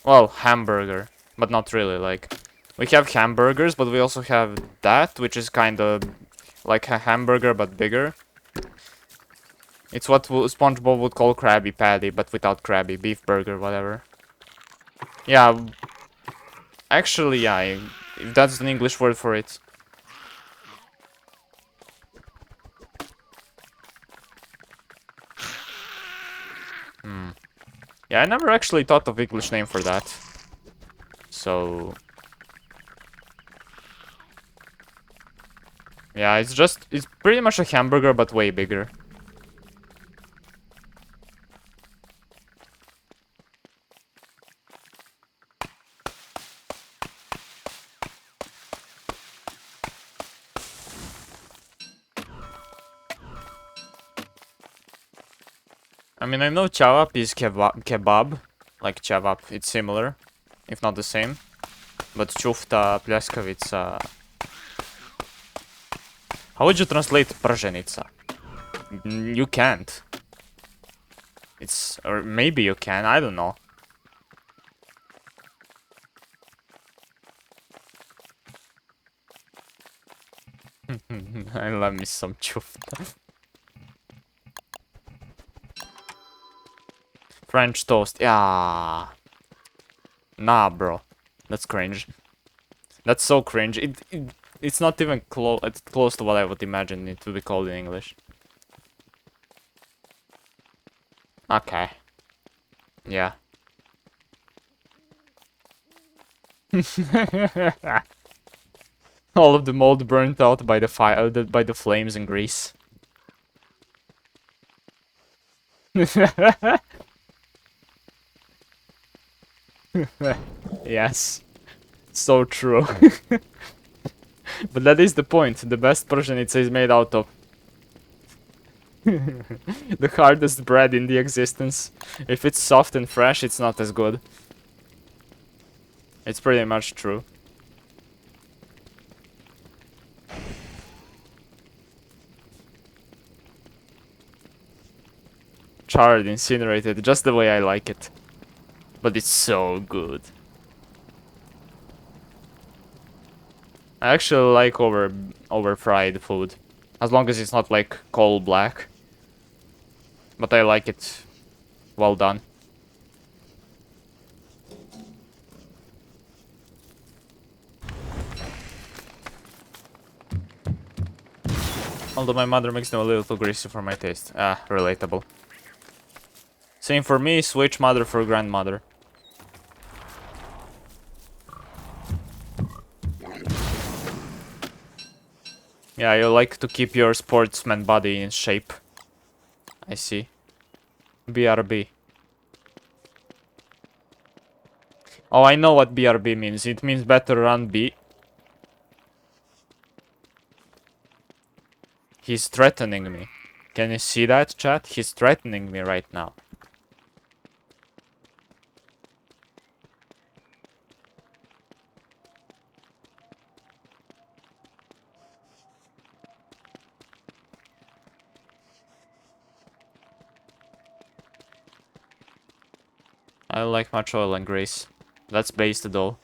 well, hamburger, but not really. Like, we have hamburgers, but we also have that, which is kind of like a hamburger but bigger. It's what SpongeBob would call Krabby Patty, but without Krabby, beef burger, whatever. Yeah, actually, yeah, if that's an English word for it. Yeah, I never actually thought of English name for that. So... yeah, it's pretty much a hamburger, but way bigger. I mean, I know chavap is kebab, like chavap, it's similar, if not the same. But chufta, pljeskavica... How would you translate prženica? You can't. Or maybe you can, I don't know. I love me some chufta. French toast, yeah. Nah, bro. That's cringe. That's so cringe. It's not even close. It's close to what I would imagine it to be called in English. Okay. Yeah. All of the mold burnt out by the fire, by the flames in Greece. Yes. So true. But that is the point. The best Prženica is made out of the hardest bread in the existence. If it's soft and fresh, it's not as good. It's pretty much true. Charred, incinerated, just the way I like it. But it's so good. I actually like over fried food. As long as it's not like coal black. But I like it well done. Although my mother makes them a little too greasy for my taste. Ah, relatable. Same for me, switch mother for grandmother. Yeah, you like to keep your sportsman body in shape. I see. BRB. Oh, I know what BRB means. It means better run B. He's threatening me. Can you see that, chat? He's threatening me right now. I like much oil and grease. That's based though.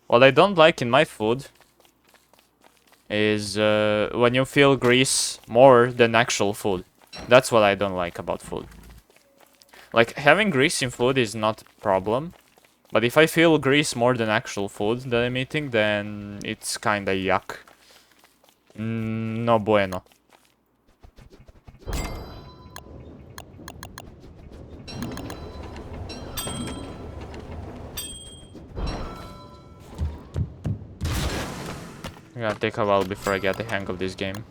What I don't like in my food is when you feel grease more than actual food. That's what I don't like about food. Like, having grease in food is not a problem. But if I feel grease more than actual food that I'm eating, then it's kinda yuck. No bueno. I'm gonna take a while before I get the hang of this game.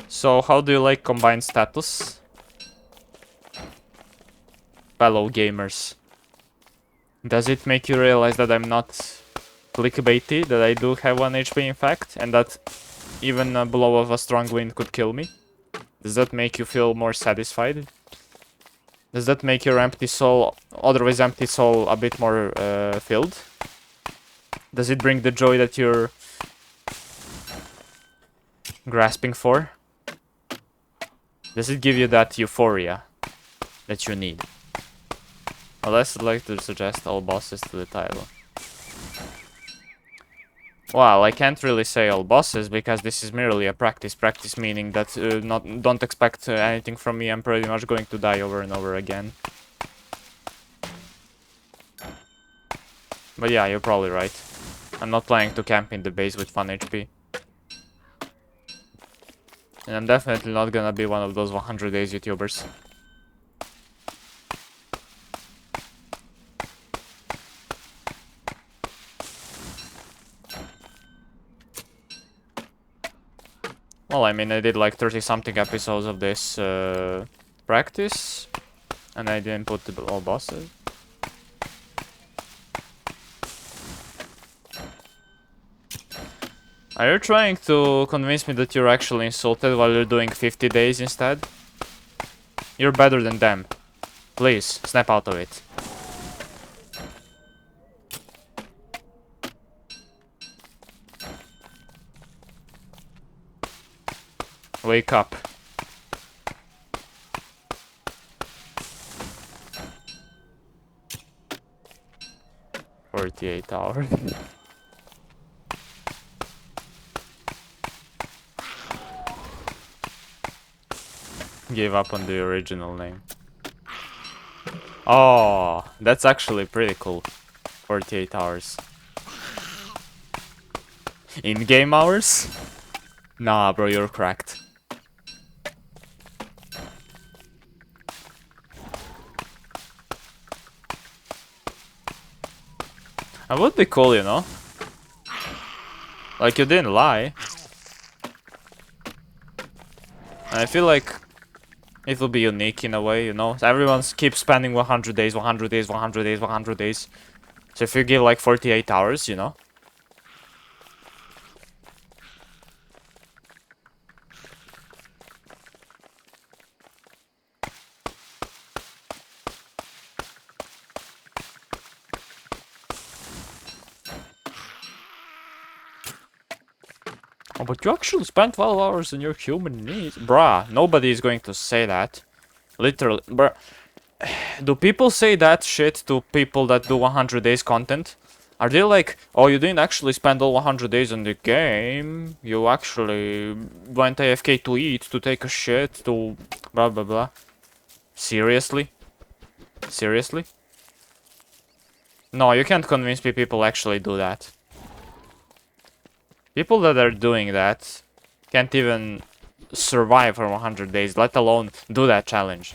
So, how do you like combined status? Fellow gamers. Does it make you realize that I'm not clickbaity, that I do have 1 HP in fact, and that even a blow of a strong wind could kill me? Does that make you feel more satisfied? Does that make your empty soul, otherwise empty soul, a bit more filled? Does it bring the joy that you're grasping for? Does it give you that euphoria that you need? Unless I'd like to suggest all bosses to the title. Well, I can't really say all bosses because this is merely a practice. Practice meaning that don't expect anything from me. I'm pretty much going to die over and over again. But yeah, you're probably right. I'm not planning to camp in the base with 1 HP. And I'm definitely not gonna be one of those 100 days YouTubers. Well, I mean, I did like 30 something episodes of this practice, and I didn't put the all bosses. Are you trying to convince me that you're actually insulted while you're doing 50 days instead? You're better than them. Please, snap out of it. Wake up. "48 hours." Gave up on the original name. Oh, that's actually pretty cool. 48 hours. In-game hours? Nah, bro, you're cracked. That would be cool, you know? Like, you didn't lie. And I feel like it will be unique in a way, you know? Everyone keeps spending 100 days, 100 days, 100 days, 100 days. So if you give like 48 hours, you know? Oh, but you actually spent 12 hours on your human needs. Bruh, nobody is going to say that. Literally, bruh. Do people say that shit to people that do 100 days content? Are they like, oh, you didn't actually spend all 100 days on the game. You actually went AFK to eat, to take a shit, to blah blah blah. Seriously? Seriously? No, you can't convince me people actually do that. People that are doing that can't even survive for 100 days, let alone do that challenge.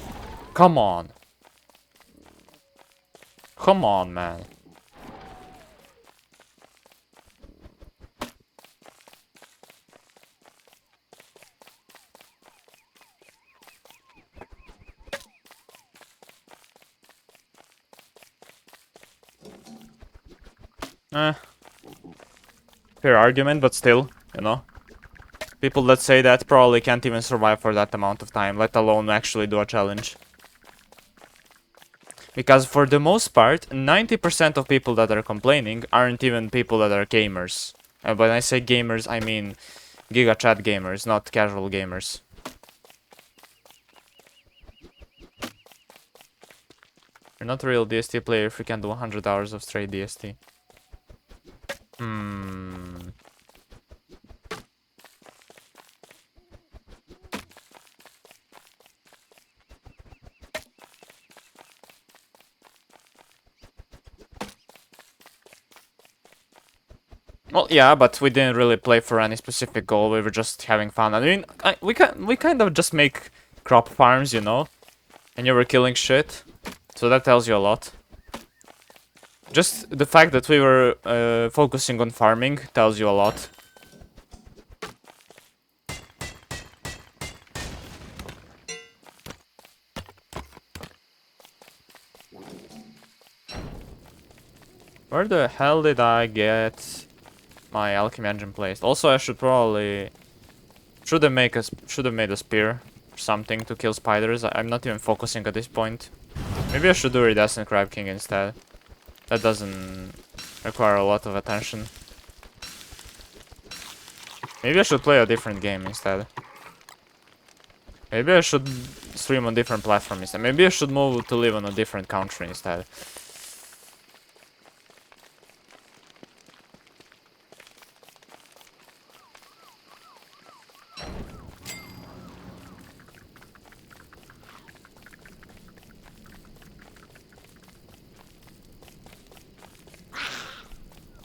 Come on. Come on, man. Fair argument, but still, you know. People that say that probably can't even survive for that amount of time, let alone actually do a challenge. Because for the most part, 90% of people that are complaining aren't even people that are gamers. And when I say gamers, I mean GigaChat gamers, not casual gamers. You're not a real DST player if you can do 100 hours of straight DST. Well, yeah, but we didn't really play for any specific goal. We were just having fun. I mean, we kind of just make crop farms, you know, and you were killing shit, so that tells you a lot. Just the fact that we were focusing on farming tells you a lot. Where the hell did I get my alchemy engine placed? Also, I should probably should have made a spear or something to kill spiders. I'm not even focusing at this point. Maybe I should do Iridescent Crab King instead. That doesn't require a lot of attention. Maybe I should play a different game instead. Maybe I should stream on different platforms instead. Maybe I should move to live on a different country instead.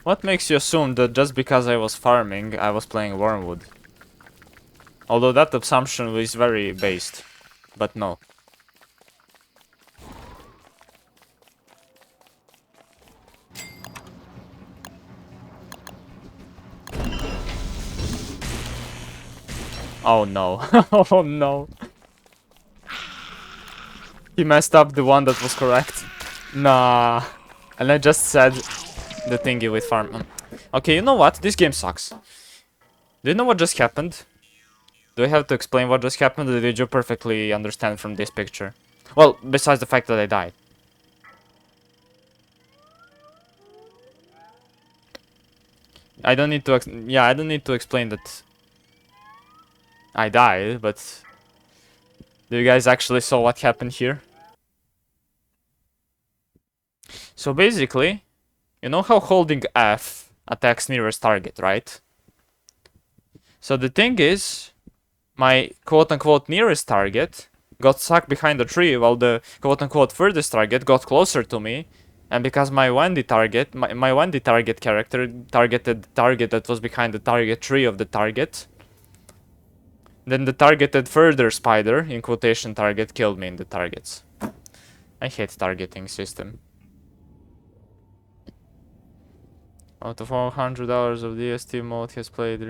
What makes you assume that just because I was farming, I was playing Wormwood? Although that assumption is very based, but no. Oh no. Oh no. He messed up the one that was correct. Nah. And I just said the thingy with farm. Okay, you know what? This game sucks. Do you know what just happened? Do I have to explain what just happened, or did you perfectly understand from this picture? Well, besides the fact that I died. I don't need to I don't need to explain that I died, but do you guys actually saw what happened here? So basically, you know how holding F attacks nearest target, right? So the thing is, my quote-unquote nearest target got stuck behind a tree while the quote-unquote furthest target got closer to me. And because my Wendy target, my Wendy target character targeted the target that was behind the target tree of the target, then the targeted further spider, in quotation target, killed me in the targets. I hate targeting system. Out of $400 of DST mode has played...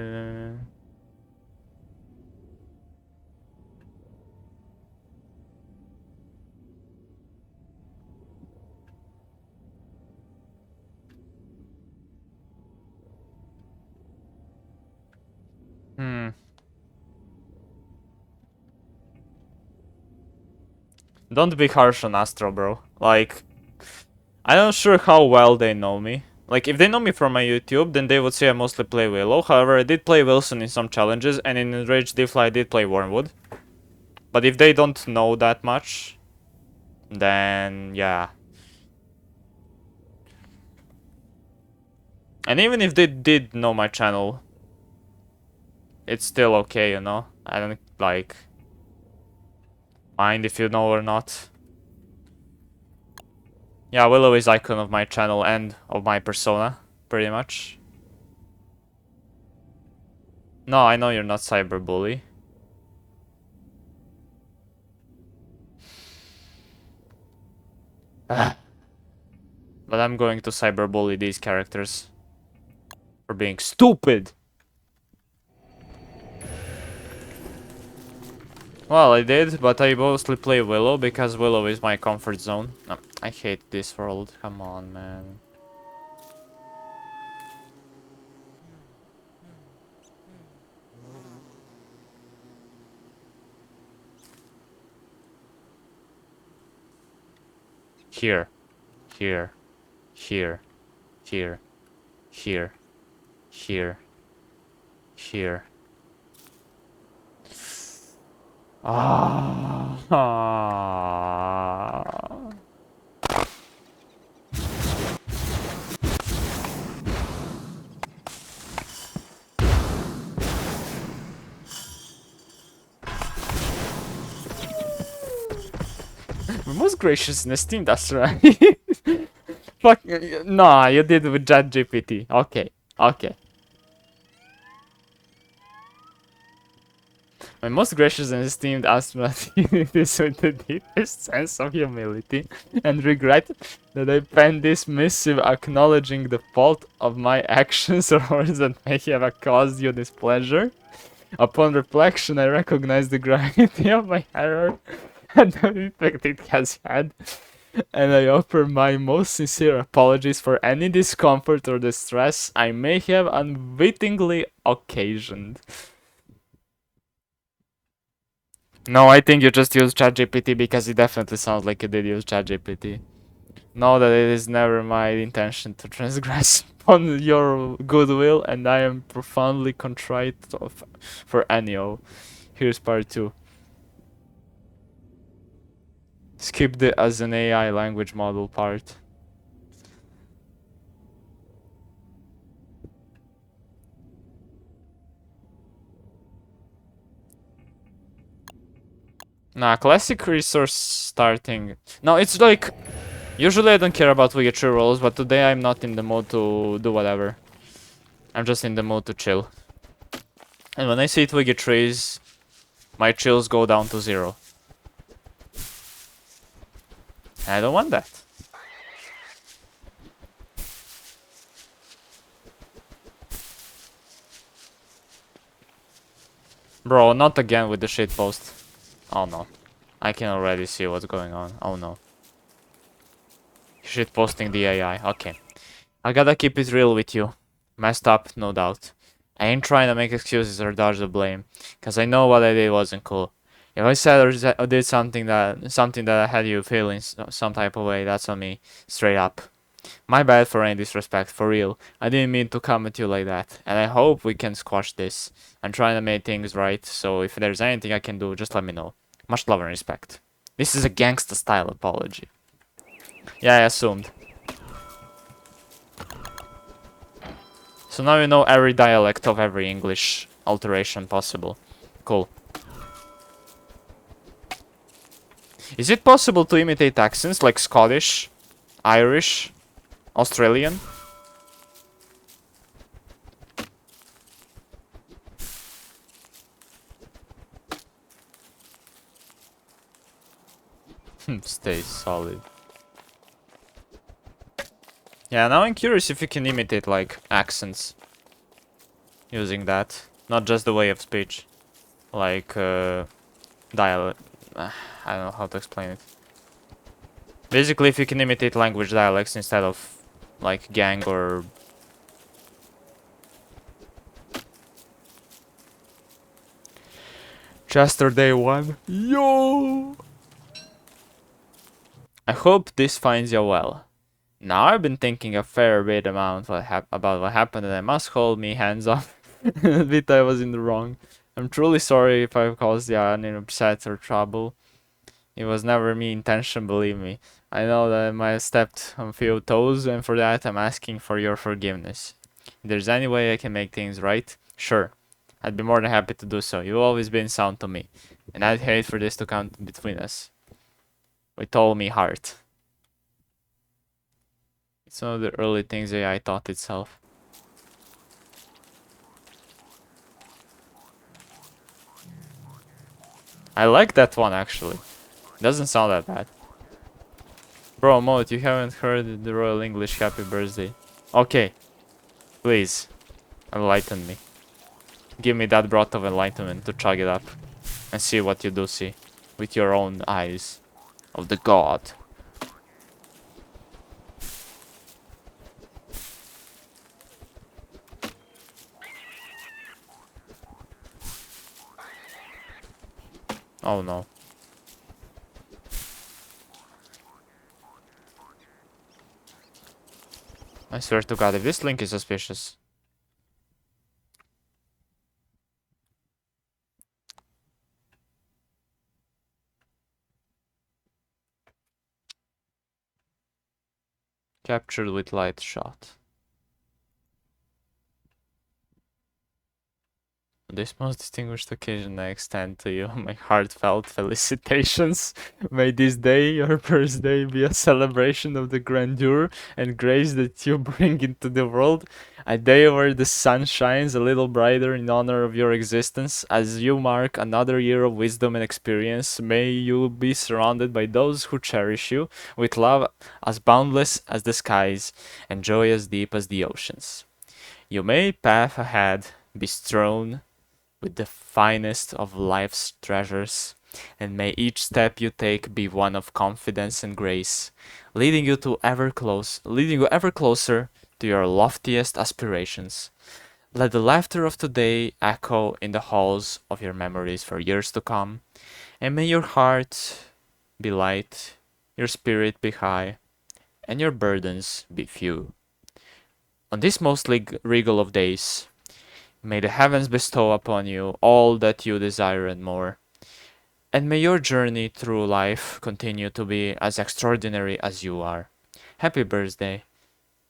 Don't be harsh on Astro, bro. Like, I'm not sure how well they know me. Like, if they know me from my YouTube, then they would say I mostly play Willow. However, I did play Wilson in some challenges, and in Enraged Diffla I did play Wormwood. But if they don't know that much, then yeah. And even if they did know my channel, it's still okay, you know? I don't, like, mind if you know or not. Yeah, Willow is icon of my channel and of my persona, pretty much. No, I know you're not cyberbully. But I'm going to cyberbully these characters for being stupid. Well, I did, but I mostly play Willow because Willow is my comfort zone. No, I hate this world. Come on, man. Here, here, here, here, here, here, here. Ah. Most gracious in the Steam, that's right. Fuck, nah, you did with ChatGPT. Okay, okay. My most gracious and esteemed astronaut this with the deepest sense of humility and regret that I penned this missive acknowledging the fault of my actions or words that may have caused you displeasure. Upon reflection, I recognize the gravity of my error and the effect it has had, and I offer my most sincere apologies for any discomfort or distress I may have unwittingly occasioned. No, I think you just used ChatGPT because it definitely sounds like you did use ChatGPT. Know that it is never my intention to transgress upon your goodwill, and I am profoundly contrite for any of. Here's part 2. Skip the as an AI language model part. Nah, classic resource starting. No, it's like... Usually I don't care about Witcher rolls, but today I'm not in the mood to do whatever. I'm just in the mood to chill. And when I see Twiggy trees, my chills go down to 0. I don't want that. Bro, not again with the shitpost. Oh no. I can already see what's going on. Oh no. Shitposting the AI. Okay. I gotta keep it real with you. Messed up, no doubt. I ain't trying to make excuses or dodge the blame, cause I know what I did wasn't cool. If I said or did something that I had you feeling some type of way, that's on me, straight up. My bad for any disrespect, for real. I didn't mean to come at you like that, and I hope we can squash this. I'm trying to make things right, so if there's anything I can do, just let me know. Much love and respect. This is a gangsta style apology. Yeah, I assumed. So now you know every dialect of every English alteration possible. Cool. Is it possible to imitate accents like Scottish, Irish, Australian? Stay solid. Yeah, now I'm curious if you can imitate like accents using that, not just the way of speech, like dialect. I don't know how to explain it. Basically, if you can imitate language dialects instead of like gang or Chester Day 1. Yo! I hope this finds you well. Now I've been thinking a fair bit about what happened, and I must hold me hands up. Admit I was in the wrong. I'm truly sorry if I've caused you any upset or trouble. It was never me intention, believe me. I know that I might have stepped on a few toes, and for that I'm asking for your forgiveness. If there's any way I can make things right, sure. I'd be more than happy to do so. You've always been sound to me, and I'd hate for this to come between us. With all me heart. It's one of the early things AI taught itself. I like that one actually. Doesn't sound that bad. Bro, Moat, you haven't heard the Royal English happy birthday. Okay, please, enlighten me. Give me that broth of enlightenment to chug it up and see what you do see with your own eyes of the god. Oh no. I swear to god, if this link is suspicious. Captured with light shot. On this most distinguished occasion, I extend to you my heartfelt felicitations. May this day, your birthday, be a celebration of the grandeur and grace that you bring into the world. A day where the sun shines a little brighter in honor of your existence. As you mark another year of wisdom and experience, may you be surrounded by those who cherish you, with love as boundless as the skies and joy as deep as the oceans. Your may path ahead be strewn with the finest of life's treasures, and may each step you take be one of confidence and grace, leading you ever closer to your loftiest aspirations. Let the laughter of today echo in the halls of your memories for years to come, and may your heart be light, your spirit be high, and your burdens be few. On this most regal of days, may the heavens bestow upon you all that you desire and more. And may your journey through life continue to be as extraordinary as you are. Happy birthday,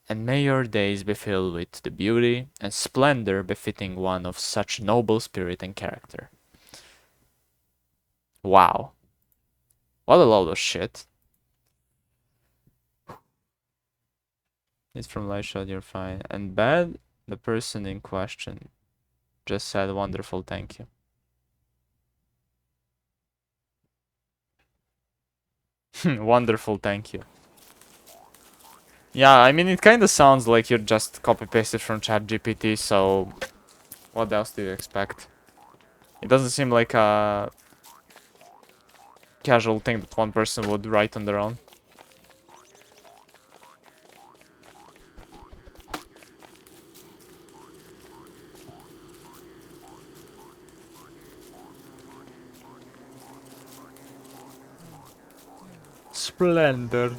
and may your days be filled with the beauty and splendor befitting one of such noble spirit and character. Wow. What a load of shit. It's from Lightshot, you're fine. And bad, the person in question just said wonderful thank you. Wonderful thank you. Yeah, I mean, it kind of sounds like you just copy-pasted from ChatGPT, so what else do you expect? It doesn't seem like a casual thing that one person would write on their own. Splendor.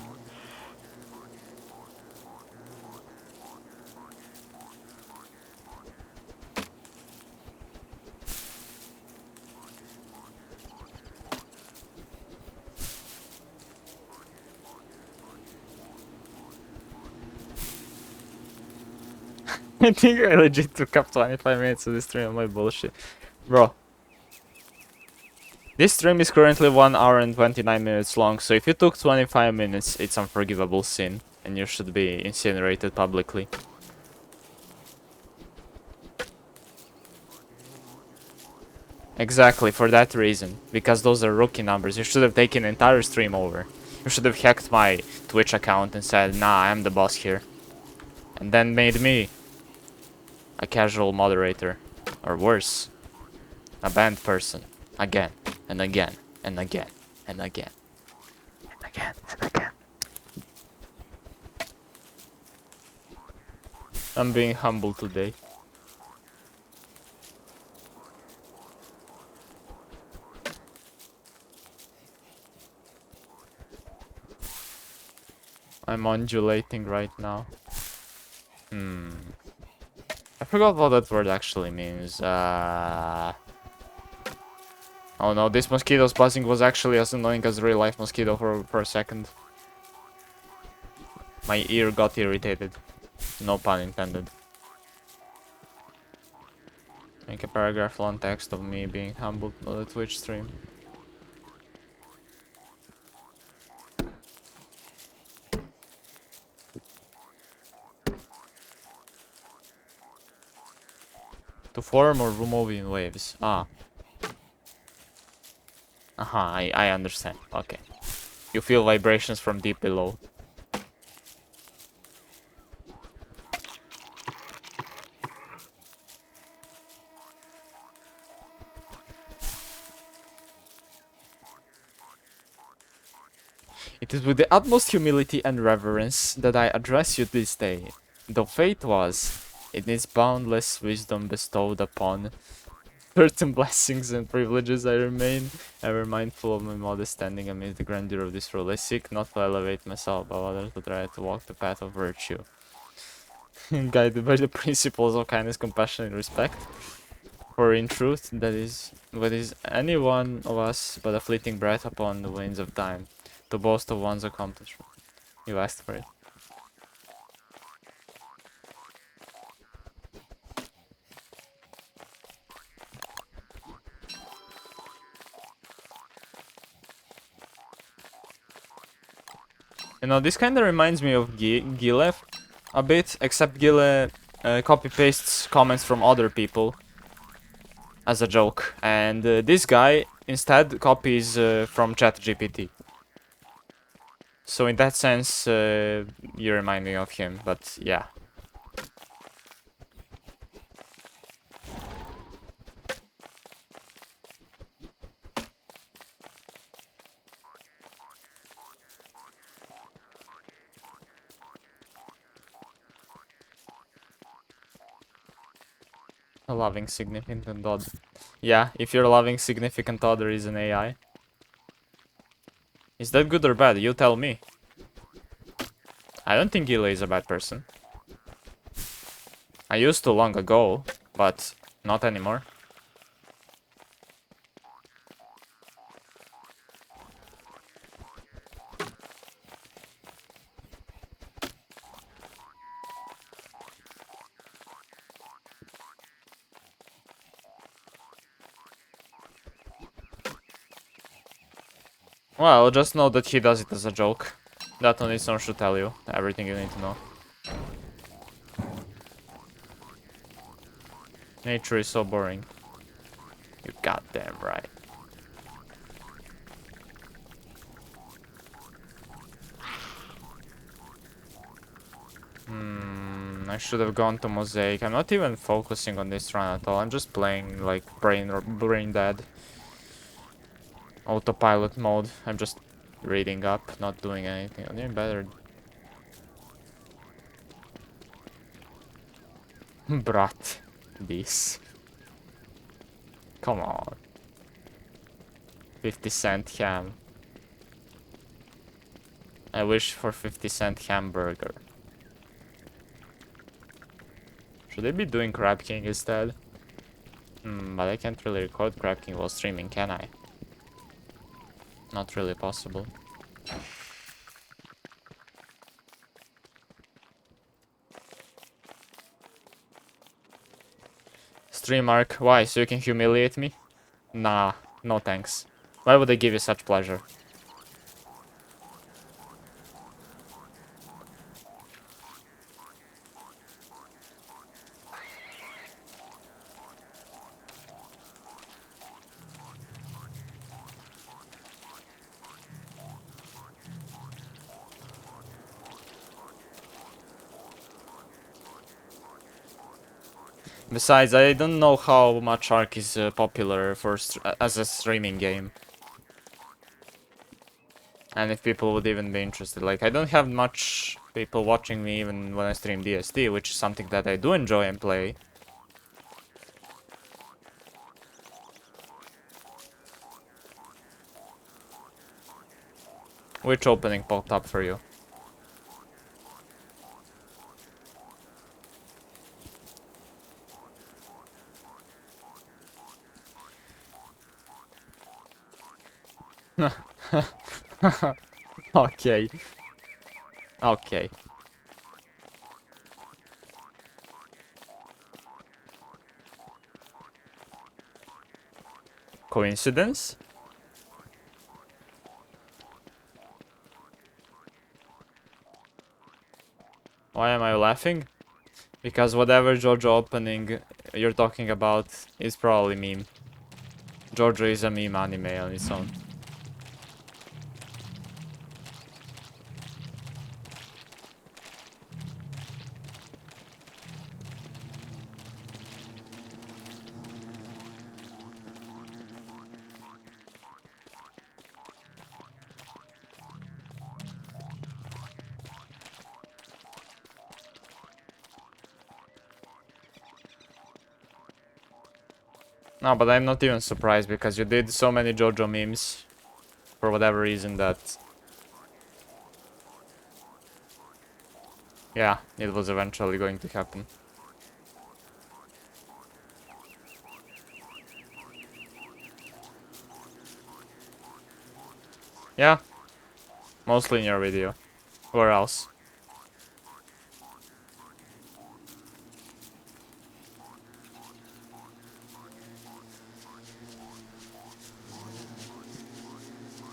I think I legit took up 25 minutes of this stream on my bullshit. Bro. This stream is currently 1 hour and 29 minutes long, so if you took 25 minutes, it's unforgivable sin, and you should be incinerated publicly. Exactly, for that reason. Because those are rookie numbers. You should have taken the entire stream over. You should have hacked my Twitch account and said, nah, I'm the boss here. And then made me a casual moderator. Or worse, a banned person. Again, and again, and again, and again. And again, and again. I'm being humble today. I'm undulating right now. I forgot what that word actually means. Oh no, this mosquito's buzzing was actually as annoying as a real life mosquito for a second. My ear got irritated. No pun intended. Make a paragraph long text of me being humbled on the Twitch stream. To form or remove in waves. Ah. I understand. Okay. You feel vibrations from deep below. It is with the utmost humility and reverence that I address you this day. Though fate was, in its boundless wisdom bestowed upon certain blessings and privileges, I remain ever mindful of my modest standing amid the grandeur of this world. I seek not to elevate myself above others, but rather to walk the path of virtue, guided by the principles of kindness, compassion, and respect. For in truth, that is what is any one of us but a fleeting breath upon the winds of time, to boast of one's accomplishment. You asked for it. You know, this kind of reminds me of Gile a bit, except Gile copy-pastes comments from other people as a joke, and this guy instead copies from ChatGPT. So in that sense, you remind me of him, but yeah. A loving significant other. Yeah, if your loving significant other is an AI. Is that good or bad? You tell me. I don't think Gile is a bad person. I used to long ago, but not anymore. Well, just know that he does it as a joke. That on its own should tell you everything you need to know. Nature is so boring. You goddamn right. I should have gone to Mosaic. I'm not even focusing on this run at all. I'm just playing like brain dead. Autopilot mode. I'm just reading up, not doing anything. I'm doing better. Brat. This. Come on. 50-cent ham. I wish for 50-cent hamburger. Should I be doing Crab King instead? But I can't really record Crab King while streaming, can I? Not really possible. Stream arc, why? So you can humiliate me? Nah, no thanks. Why would I give you such pleasure? Besides, I don't know how much Ark is popular for as a streaming game. And if people would even be interested. Like, I don't have much people watching me even when I stream DSD, which is something that I do enjoy and play. Which opening popped up for you? Okay. Okay. Coincidence? Why am I laughing? Because whatever JoJo opening you're talking about is probably meme. JoJo is a meme anime on its own. No, but I'm not even surprised because you did so many JoJo memes for whatever reason that... Yeah, it was eventually going to happen. Yeah, mostly in your video. Where else?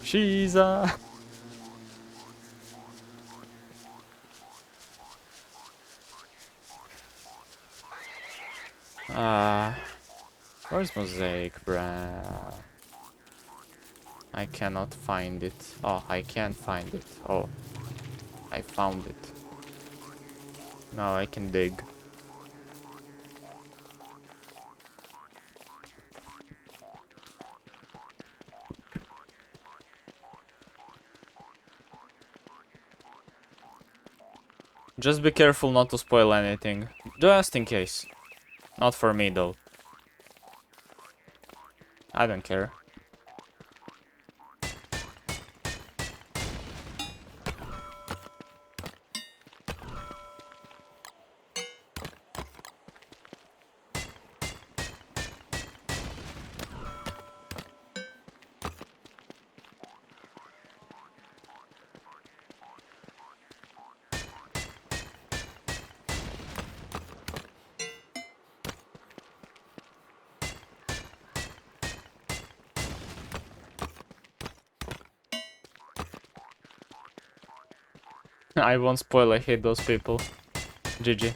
Shiza! Where's Mosaic, bruh? I cannot find it. Oh, I can't find it. Oh, I found it. Now I can dig. Just be careful not to spoil anything. Just in case. Not for me, though. I don't care. I won't spoil, I hate those people. GG.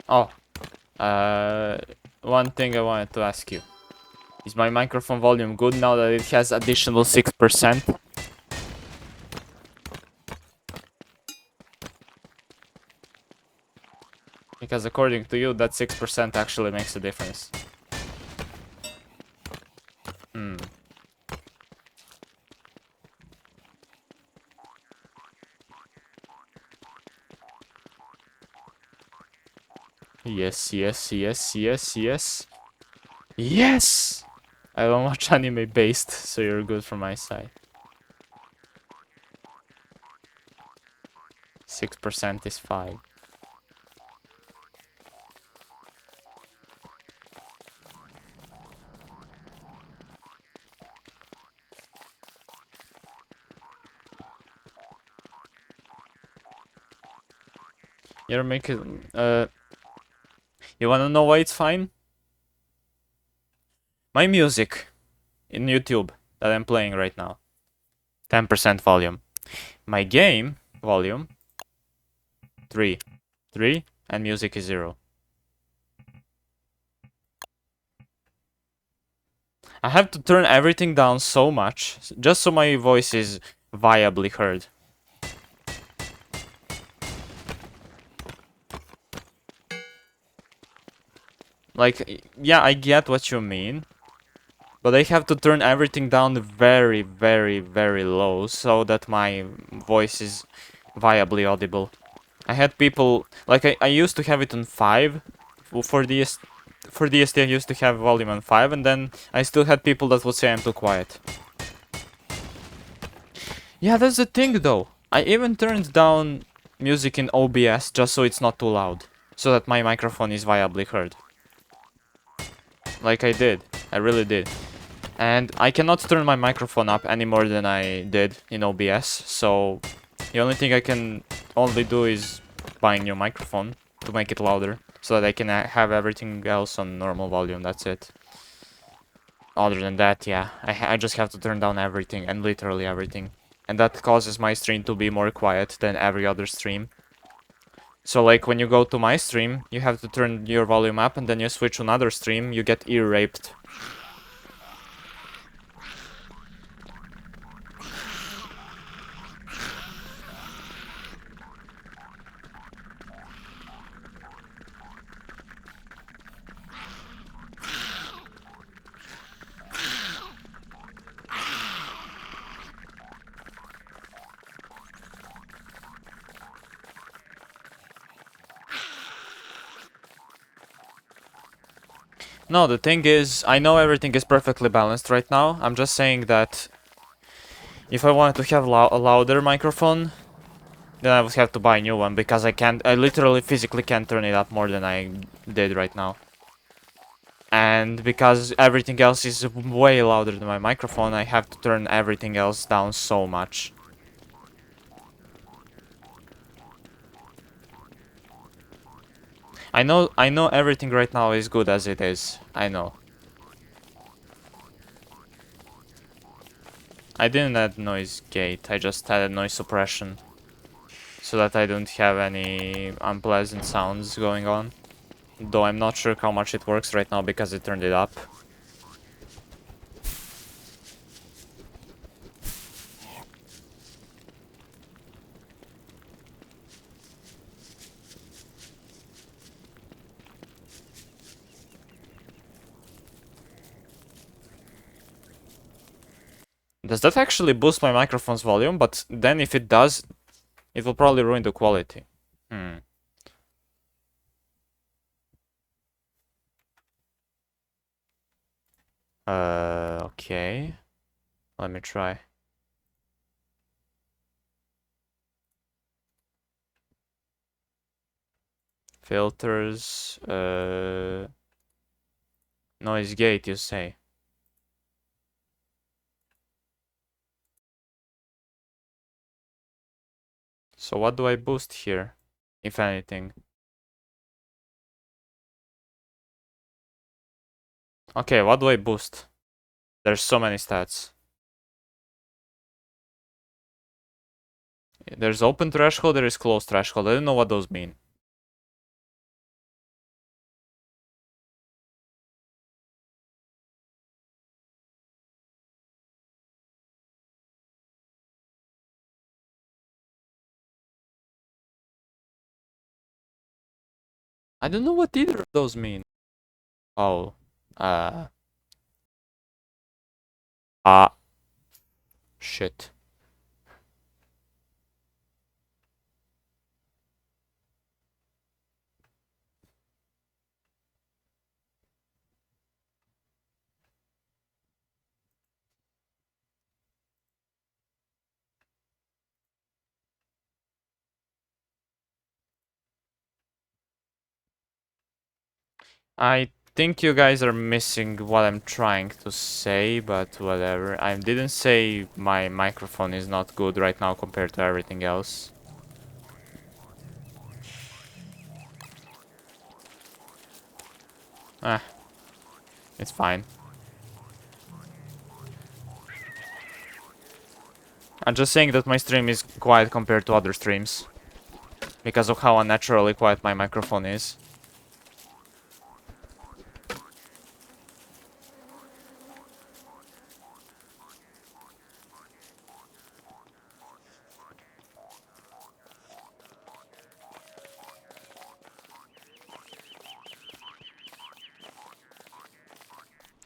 Oh. One thing I wanted to ask you. Is my microphone volume good now that it has additional 6%? Because according to you, that 6% actually makes a difference. Hmm. Yes, yes, yes, yes, yes. Yes! I don't watch anime based, so you're good from my side. 6% is 5. You're making... You wanna know why it's fine? My music in YouTube that I'm playing right now. 10% volume. My game volume 3. 3 and music is 0. I have to turn everything down so much just so my voice is viably heard. Like, yeah, I get what you mean. But I have to turn everything down very, very, very low so that my voice is viably audible. I had people, like I used to have it on 5 for DST I used to have volume on 5 and then I still had people that would say I'm too quiet. Yeah, that's the thing though. I even turned down music in OBS just so it's not too loud. So that my microphone is viably heard. Like I did. I really did. And I cannot turn my microphone up any more than I did in OBS, so the only thing I can only do is buy a new microphone to make it louder, so that I can have everything else on normal volume, that's it. Other than that, yeah, I just have to turn down everything, and literally everything. And that causes my stream to be more quiet than every other stream. So like when you go to my stream, you have to turn your volume up, and then you switch to another stream, you get ear raped. No, the thing is, I know everything is perfectly balanced right now. I'm just saying that if I wanted to have a louder microphone, then I would have to buy a new one, because I literally physically can't turn it up more than I did right now. And because everything else is way louder than my microphone, I have to turn everything else down so much. I know everything right now is good as it is. I know. I didn't add noise gate, I just added noise suppression. So that I don't have any unpleasant sounds going on. Though I'm not sure how much it works right now because I turned it up. Does that actually boost my microphone's volume? But then if it does, it will probably ruin the quality. Okay. Let me try. Filters, noise gate, you say? So what do I boost here, if anything? Okay, what do I boost? There's so many stats. There's open threshold, there is closed threshold. I don't know what those mean. I don't know what either of those mean. Oh, shit. I think you guys are missing what I'm trying to say, but whatever. I didn't say my microphone is not good right now compared to everything else. It's fine. I'm just saying that my stream is quiet compared to other streams, because of how unnaturally quiet my microphone is.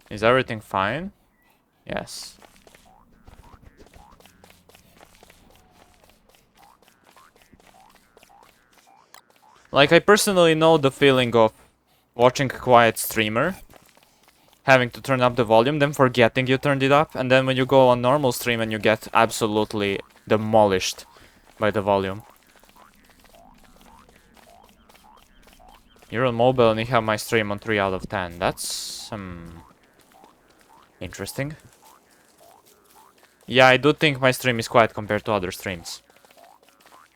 Is everything fine? Yes. Like, I personally know the feeling of watching a quiet streamer, having to turn up the volume, then forgetting you turned it up, and then when you go on normal stream and you get absolutely demolished by the volume. You're on mobile and you have my stream on 3 out of 10. That's interesting. Yeah, I do think my stream is quiet compared to other streams.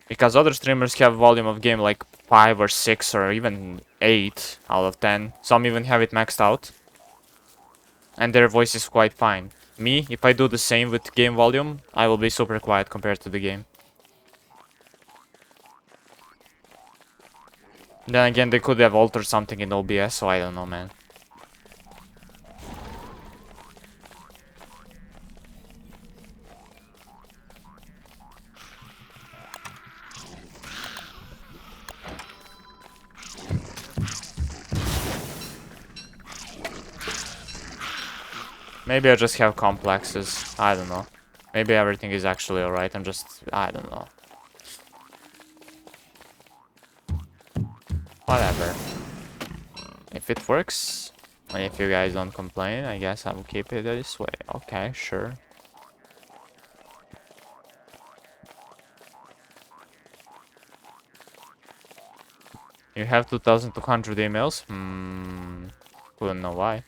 Because other streamers have volume of game like 5 or 6 or even 8 out of 10. Some even have it maxed out. And their voice is quite fine. Me, if I do the same with game volume, I will be super quiet compared to the game. Then again, they could have altered something in OBS, so I don't know, man. Maybe I just have complexes. I don't know. Maybe everything is actually alright. I don't know. Whatever. If it works, and if you guys don't complain, I guess I'll keep it this way. Okay, sure. You have 2,200 emails? Wouldn't know why.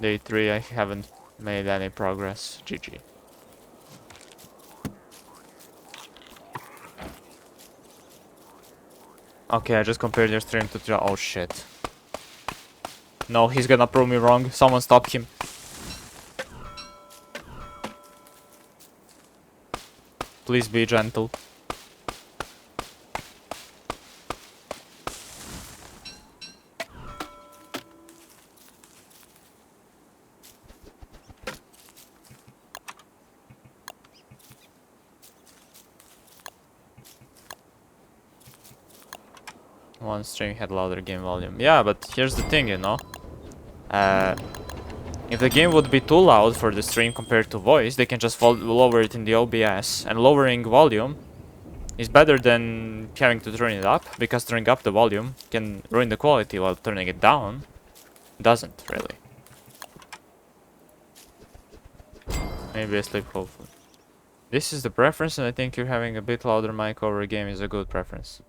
Day 3, I haven't made any progress. GG. Okay, I just compared your stream to... Oh shit. No, he's gonna prove me wrong. Someone stop him. Please be gentle. One stream had louder game volume. Yeah, but here's the thing, you know. If the game would be too loud for the stream compared to voice, they can just lower it in the OBS. And lowering volume is better than having to turn it up, because turning up the volume can ruin the quality, while turning it down doesn't, really. Maybe I sleep, hopefully. This is the preference, and I think you're having a bit louder mic over a game is a good preference.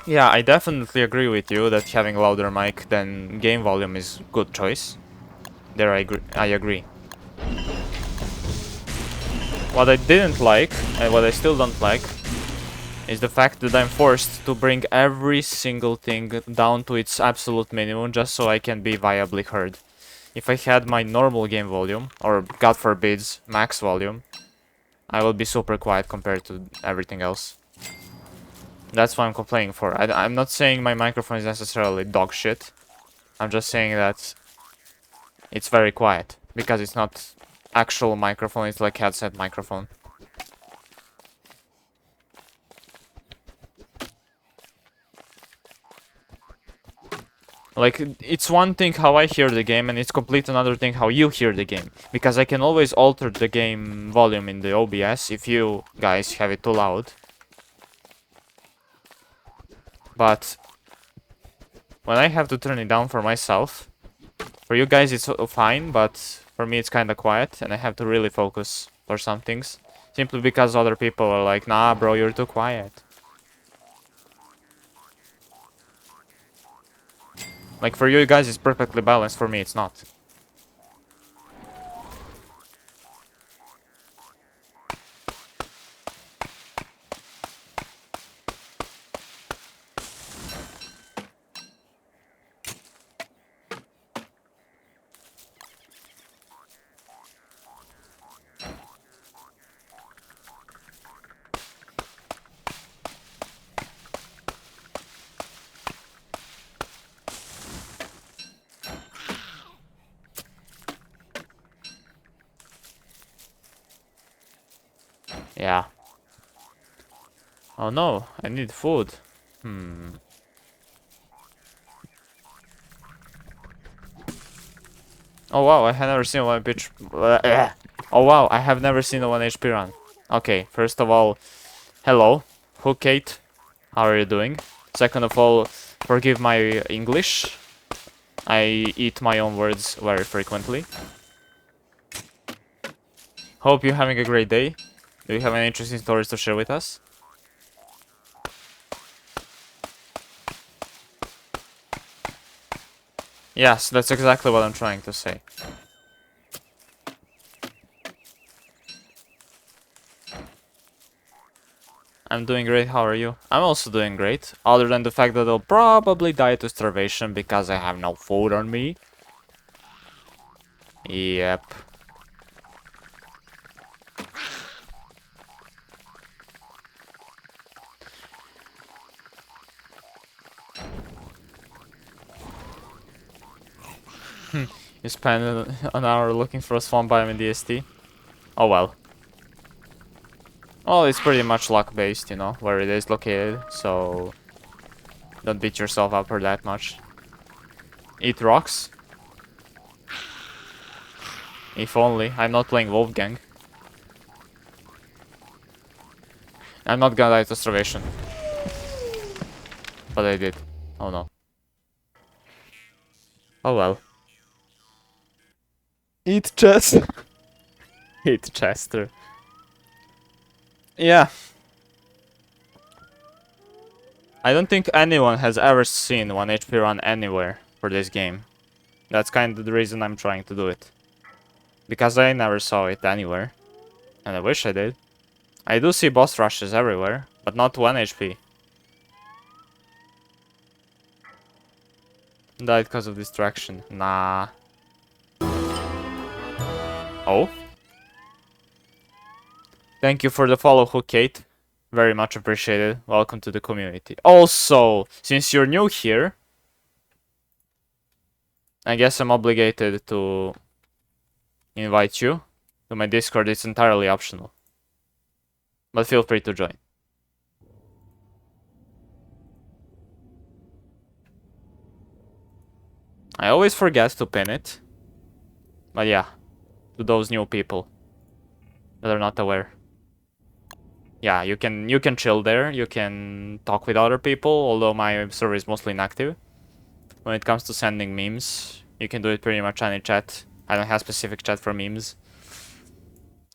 Yeah, I definitely agree with you that having louder mic than game volume is good choice. There I agree. What I didn't like, and what I still don't like, is the fact that I'm forced to bring every single thing down to its absolute minimum just so I can be viably heard. If I had my normal game volume, or God forbids, max volume, I will be super quiet compared to everything else. That's what I'm complaining for. I'm not saying my microphone is necessarily dog shit. I'm just saying that it's very quiet, because it's not actual microphone, it's like headset microphone. Like, it's one thing how I hear the game, and it's complete another thing how you hear the game. Because I can always alter the game volume in the OBS if you guys have it too loud. But when I have to turn it down for myself, for you guys it's fine, but for me it's kinda quiet, and I have to really focus for some things. Simply because other people are like, nah bro, you're too quiet. Like, for you guys it's perfectly balanced, for me it's not. Yeah. Oh no, I need food. Oh wow, I have never seen one bitch. Oh wow, I have never seen a 1 HP run. Okay, first of all, hello, who Kate? How are you doing? Second of all, forgive my English. I eat my own words very frequently. Hope you're having a great day. Do you have any interesting stories to share with us? Yes, that's exactly what I'm trying to say. I'm doing great, how are you? I'm also doing great, other than the fact that I'll probably die to starvation because I have no food on me. Yep. You spend an hour looking for a swamp biome in DST? Oh well. Well, it's pretty much luck-based, you know, where it is located, so don't beat yourself up for that much. Eat rocks? If only. I'm not playing Wolfgang. I'm not gonna die to starvation. But I did. Oh no. Oh well. Eat Chester. Eat Chester. Yeah. I don't think anyone has ever seen 1 HP run anywhere for this game. That's kind of the reason I'm trying to do it. Because I never saw it anywhere. And I wish I did. I do see boss rushes everywhere, but not 1 HP. Died because of distraction. Nah. Oh? Thank you for the follow, Hookate. Very much appreciated. Welcome to the community. Also, since you're new here, I guess I'm obligated to invite you to my Discord. It's entirely optional. But feel free to join. I always forget to pin it. But yeah, to those new people that are not aware. Yeah, you can chill there, you can talk with other people, although my server is mostly inactive. When it comes to sending memes, you can do it pretty much any chat. I don't have specific chat for memes.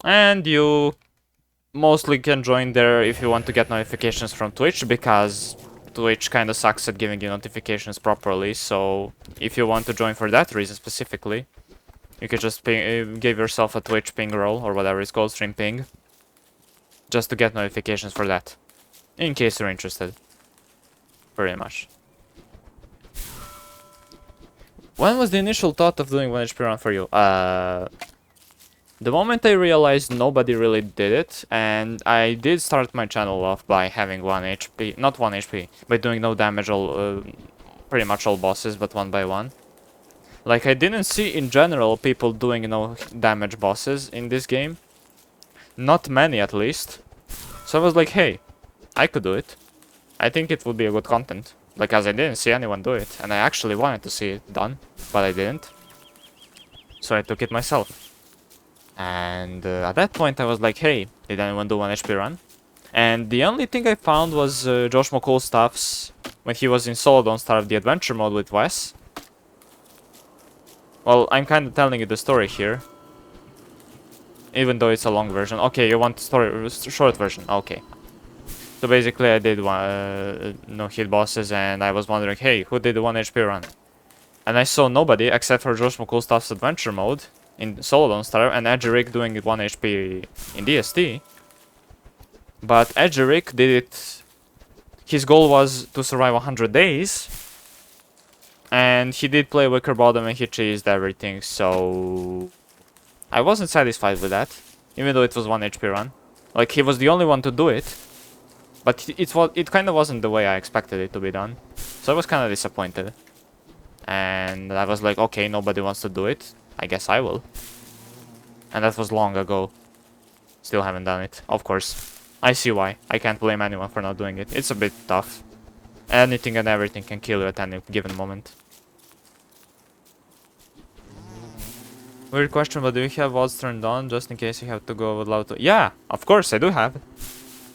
And you mostly can join there if you want to get notifications from Twitch, because Twitch kind of sucks at giving you notifications properly, so if you want to join for that reason specifically, you could just give yourself a Twitch ping roll, or whatever it's called, stream ping, just to get notifications for that, in case you're interested. Pretty much. When was the initial thought of doing 1 HP run for you? The moment I realized nobody really did it, and I did start my channel off by having 1 HP, not 1 HP, by doing no damage pretty much all bosses, but one by one. Like, I didn't see in general people doing no damage bosses in this game. Not many at least. So I was like, hey, I could do it. I think it would be a good content. Because I didn't see anyone do it, and I actually wanted to see it done, but I didn't. So I took it myself. And at that point I was like, hey, did anyone do 1 HP run? And the only thing I found was Josh McCool stuffs when he was in Solo Don't Starve the adventure mode with Wes. Well, I'm kind of telling you the story here. Even though it's a long version. Okay, you want the short version? Okay. So basically I did no hit bosses, and I was wondering, hey, who did the 1 HP run? And I saw nobody except for Josh McCool stuff's adventure mode in Solo Don't Starve, and Edgerick doing it 1 HP in DST. But Edgerick did it... His goal was to survive 100 days. And he did play Wicker Bottom and he cheesed everything, so... I wasn't satisfied with that, even though it was 1 HP run. Like, he was the only one to do it. But it kind of wasn't the way I expected it to be done. So I was kind of disappointed. And I was like, okay, nobody wants to do it. I guess I will. And that was long ago. Still haven't done it, of course. I see why. I can't blame anyone for not doing it. It's a bit tough. Anything and everything can kill you at any given moment. Weird question, but do you have VODs turned on just in case you have to go loud to... Yeah, of course I do have.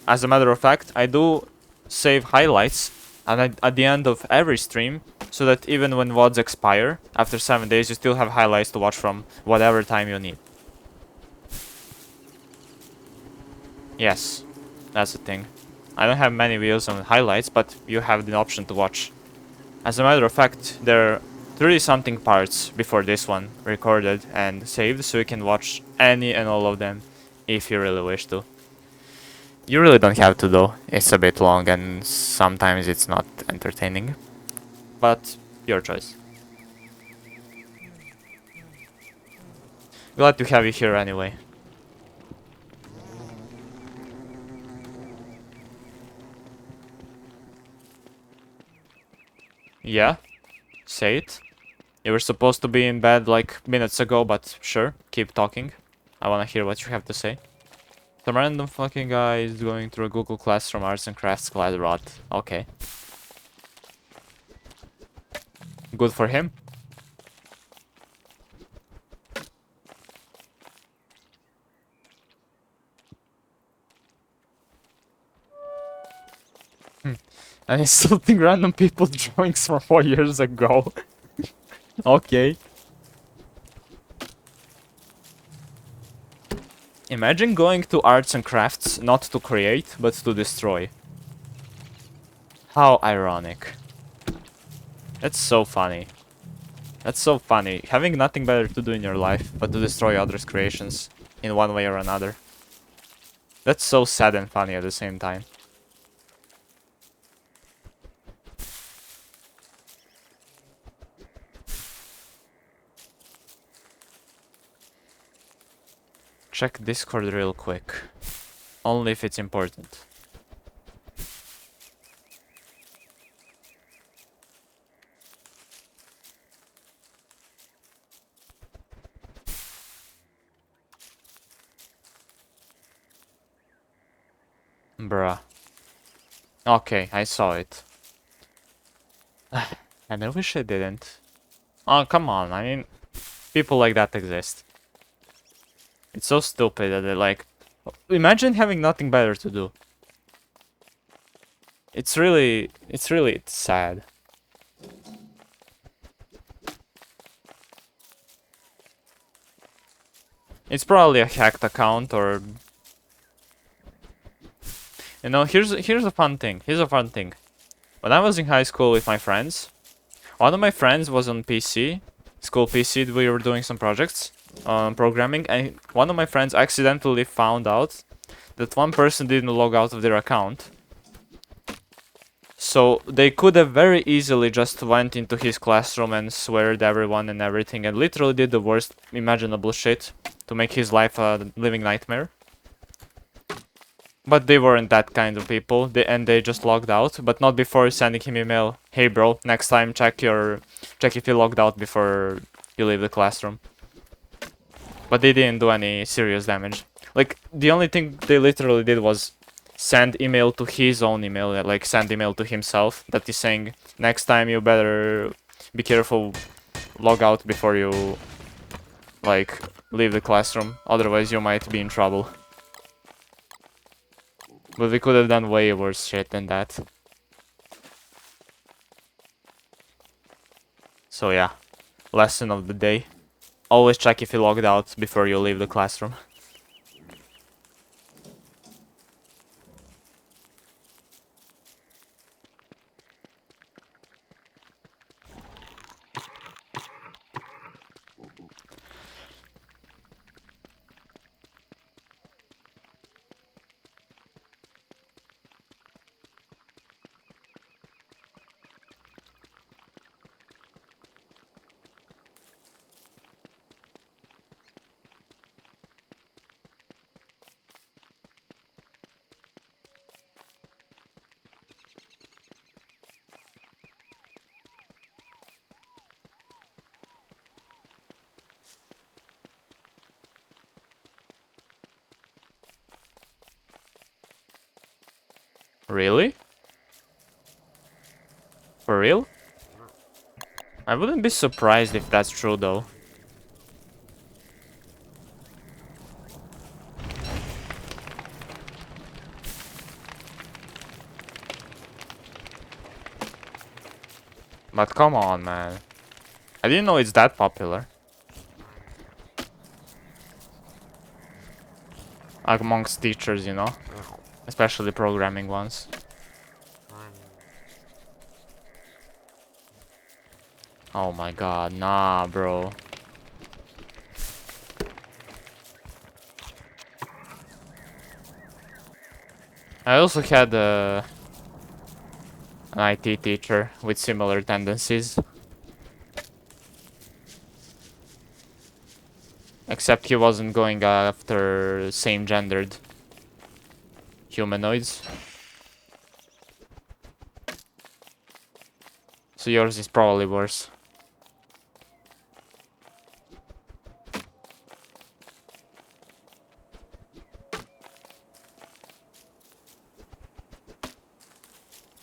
As a matter of fact, I do save highlights at the end of every stream, so that even when VODs expire, after 7 days, you still have highlights to watch from whatever time you need. Yes, that's the thing. I don't have many videos on highlights, but you have the option to watch. As a matter of fact, they're 30 something parts before this one recorded and saved, so you can watch any and all of them if you really wish to. You really don't have to though, it's a bit long and sometimes it's not entertaining. But your choice. Glad to have you here anyway. Yeah, say it. You were supposed to be in bed like minutes ago, but sure, keep talking. I wanna hear what you have to say. Some random fucking guy is going through a Google Classroom Arts and Crafts class rot. Okay. Good for him. And insulting random people's drawings from 4 years ago. Okay. Imagine going to arts and crafts not to create, but to destroy. How ironic. That's so funny. That's so funny. Having nothing better to do in your life but to destroy others' creations in one way or another. That's so sad and funny at the same time. Check Discord real quick. Only if it's important. Bruh. Okay, I saw it. And I wish I didn't. Oh, come on, I mean, people like that exist. It's so stupid that they like... Imagine having nothing better to do. It's really sad. It's probably a hacked account or... You know, here's a fun thing. Here's a fun thing. When I was in high school with my friends, one of my friends was on PC, school PC, we were doing some projects, programming, and one of my friends accidentally found out that one person didn't log out of their account. So they could have very easily just went into his classroom and swear at everyone and everything and literally did the worst imaginable shit to make his life a living nightmare. But they weren't that kind of people, they just logged out, but not before sending him email. Hey bro, next time check if you logged out before you leave the classroom. But they didn't do any serious damage. Like, the only thing they literally did was send email to his own email, like send email to himself that is saying, next time you better be careful, log out before you, like, leave the classroom, otherwise you might be in trouble. But we could have done way worse shit than that. So yeah, lesson of the day. Always check if you logged out before you leave the classroom. Really? For real? I wouldn't be surprised if that's true though. But come on, man. I didn't know it's that popular. Amongst teachers, you know? Especially programming ones. Oh my god, nah, bro. I also had an IT teacher with similar tendencies. Except he wasn't going after same-gendered humanoids. So yours is probably worse.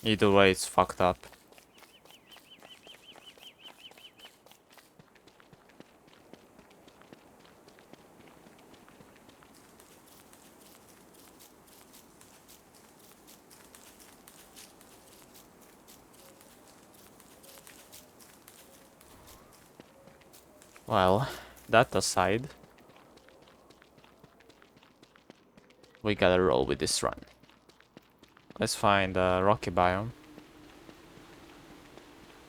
Either way, it's fucked up. Well, that aside, we gotta roll with this run. Let's find a rocky biome.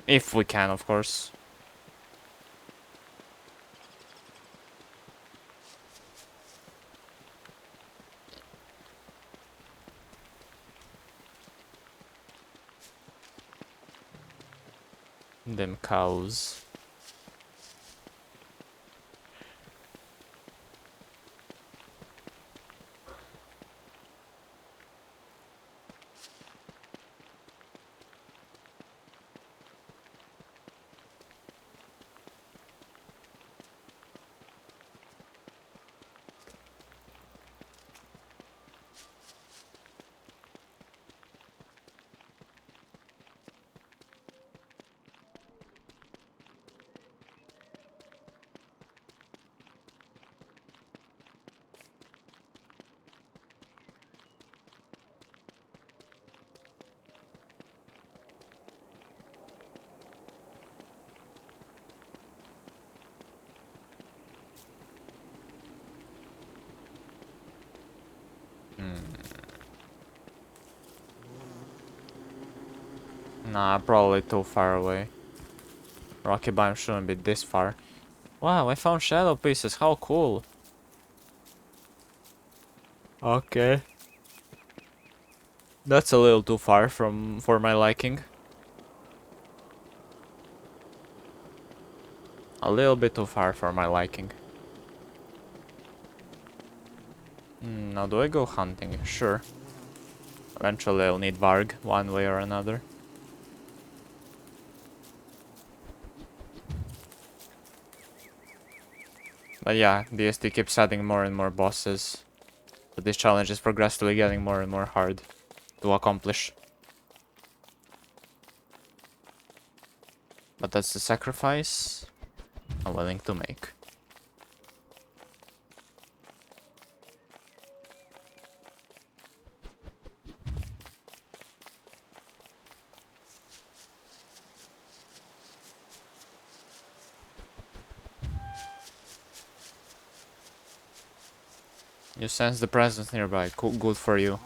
If we can, of course. Them cows. Nah, probably too far away. Rocky biome shouldn't be this far. Wow, I found shadow pieces, how cool. Okay. That's a little too far for my liking. A little bit too far for my liking. Now do I go hunting? Sure. Eventually I'll need Varg, one way or another. But yeah, DSD keeps adding more and more bosses. But this challenge is progressively getting more and more hard to accomplish. But that's the sacrifice I'm willing to make. You sense the presence nearby. Cool, good for you.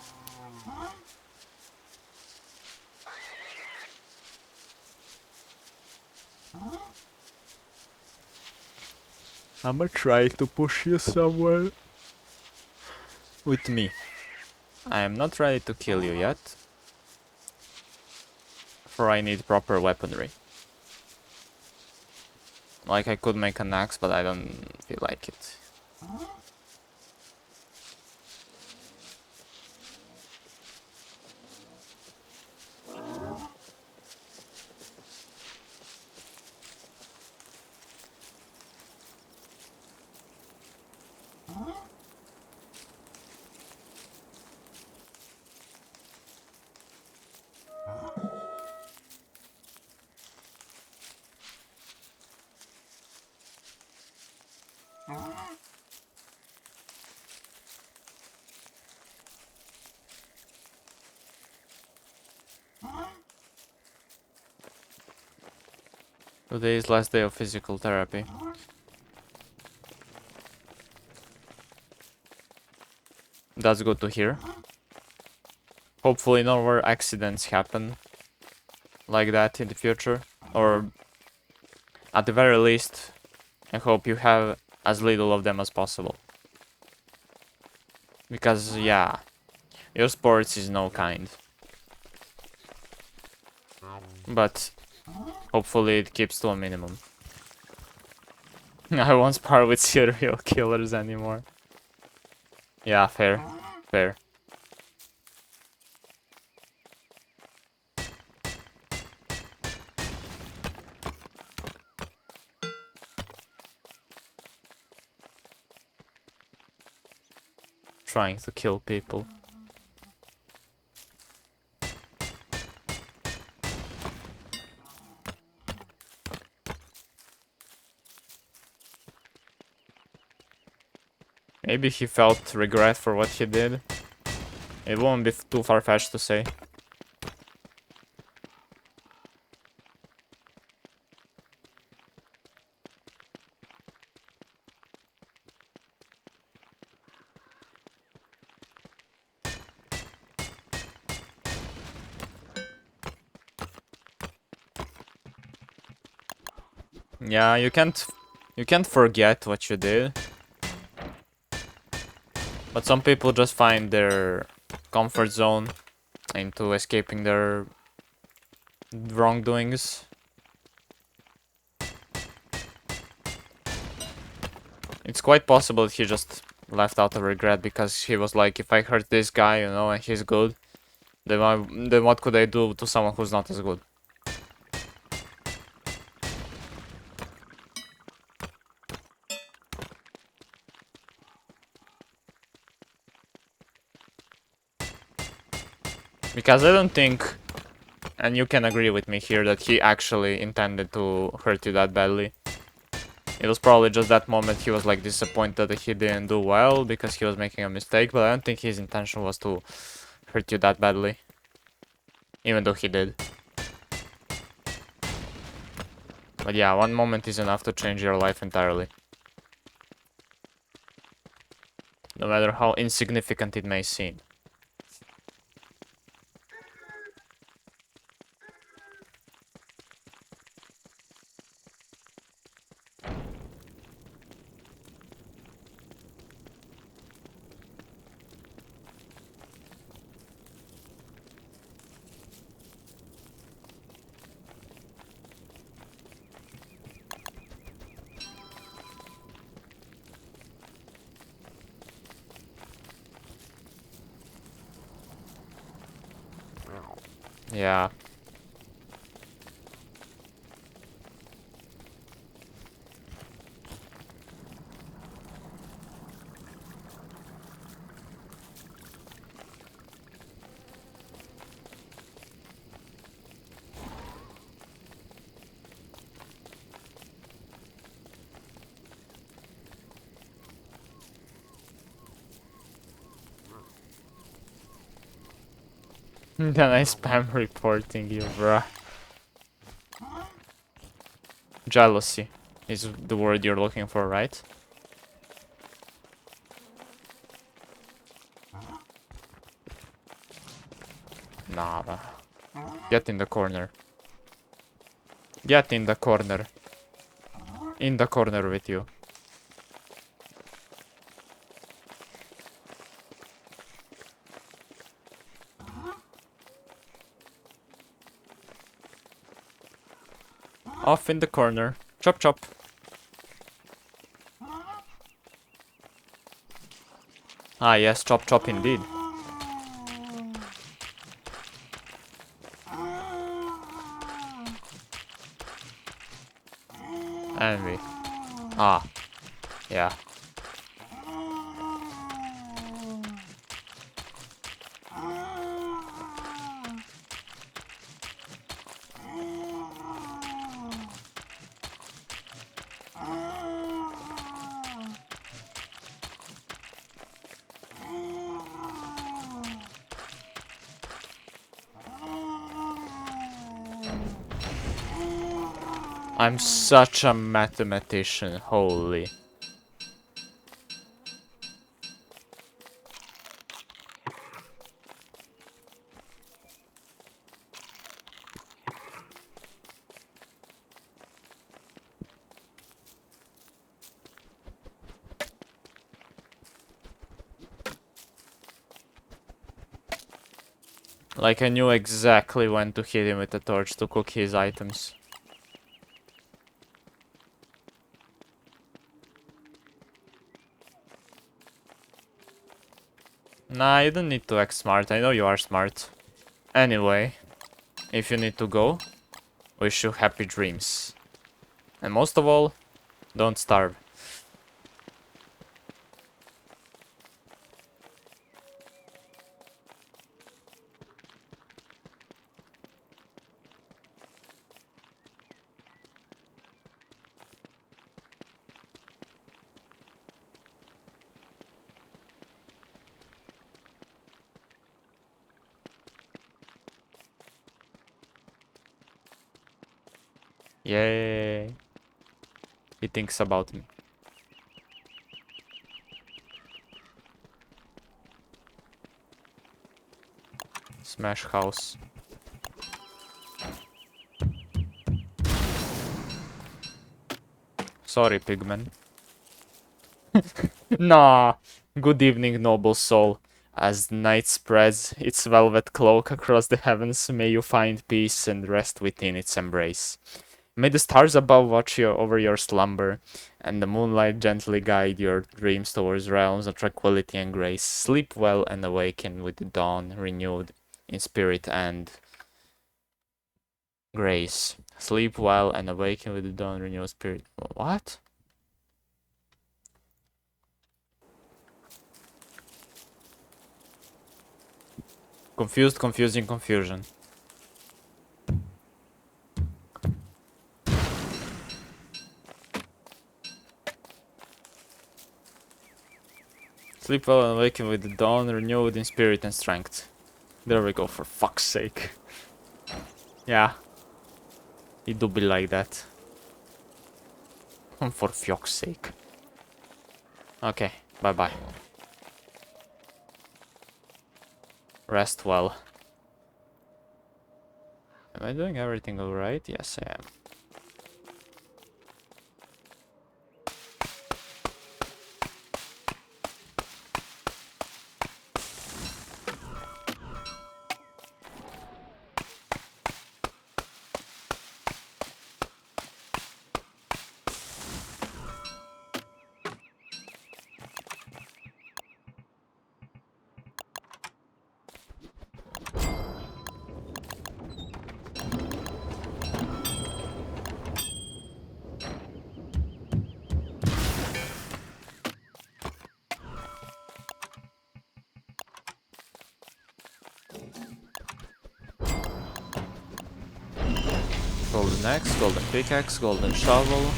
I'ma try to push you somewhere with me. I am not ready to kill you yet, for I need proper weaponry. Like I could make an axe, but I don't feel like it. Today is last day of physical therapy. That's good to hear. Hopefully no more accidents happen like that in the future. Or At the very least, I hope you have as little of them as possible. Because, yeah, your sports is no kind. But hopefully it keeps to a minimum. I won't spar with serial killers anymore. Yeah, fair. Fair. Trying to kill people. Maybe he felt regret for what he did. It won't be too far-fetched to say. Yeah, you can't forget what you did. But some people just find their comfort zone into escaping their wrongdoings. It's quite possible he just left out of regret because he was like, if I hurt this guy, you know, and he's good, then what could I do to someone who's not as good? Because I don't think, and you can agree with me here, that he actually intended to hurt you that badly. It was probably just that moment he was like disappointed that he didn't do well because he was making a mistake, but I don't think his intention was to hurt you that badly. Even though he did. But yeah, one moment is enough to change your life entirely. No matter how insignificant it may seem. Yeah. Then I spam reporting you, bruh. Jealousy is the word you're looking for, right? Nah, bruh. Get in the corner. Get in the corner. In the corner with you. Off in the corner. Chop chop. Ah yes, chop chop indeed. Envy. Ah. Yeah. I'm such a mathematician, holy. Like I knew exactly when to hit him with the torch to cook his items. Nah, you don't need to act smart. I know you are smart. Anyway, if you need to go, wish you happy dreams. And most of all, don't starve. Yay. He thinks about me. Smash house. Sorry, pigman. Nah. Good evening, noble soul. As night spreads its velvet cloak across the heavens, may you find peace and rest within its embrace. May the stars above watch you over your slumber, and the moonlight gently guide your dreams towards realms of tranquility and grace. Sleep well and awaken with the dawn, renewed in spirit and grace. Sleep well and awaken with the dawn, renewed spirit. What? Confused, confusing, confusion. Sleep well and awaken with the dawn, renewed in spirit and strength. There we go, for fuck's sake. Yeah. It do be like that. For fuck's sake. Okay, bye-bye. Rest well. Am I doing everything alright? Yes, I am. Golden axe, golden pickaxe, golden shovel.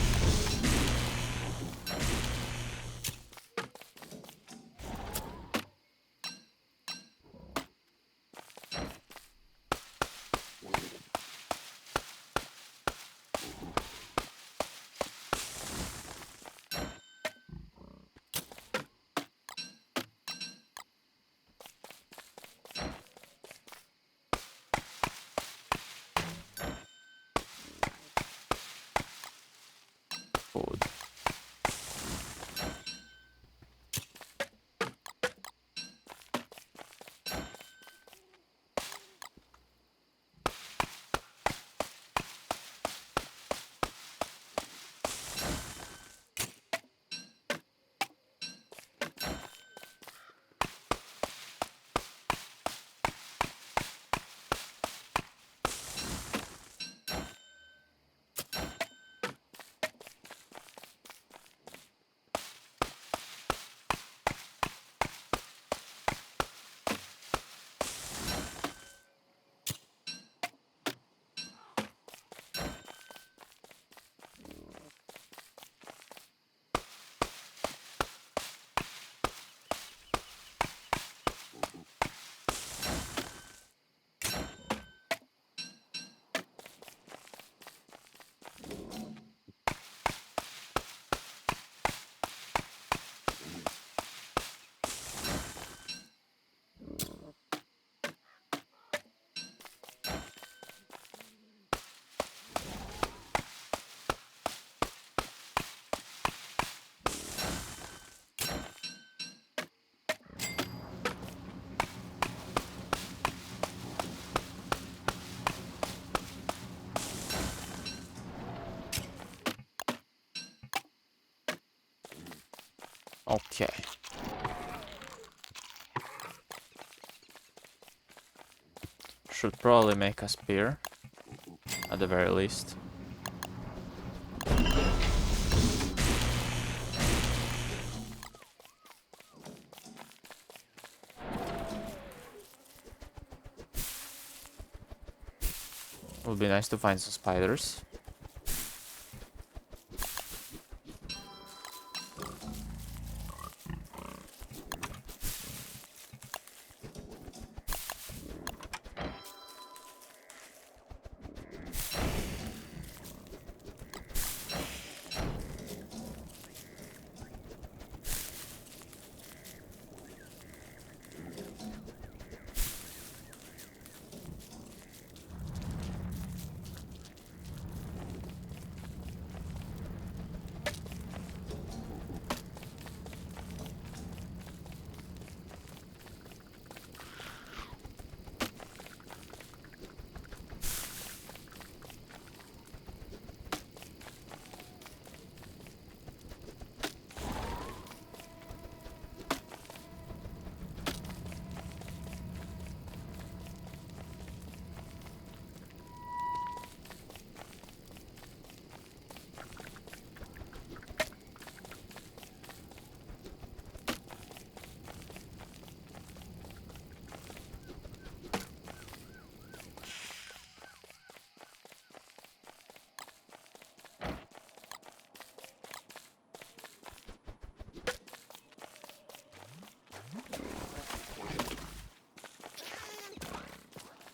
Okay. Should probably make a spear, at the very least. Would be nice to find some spiders.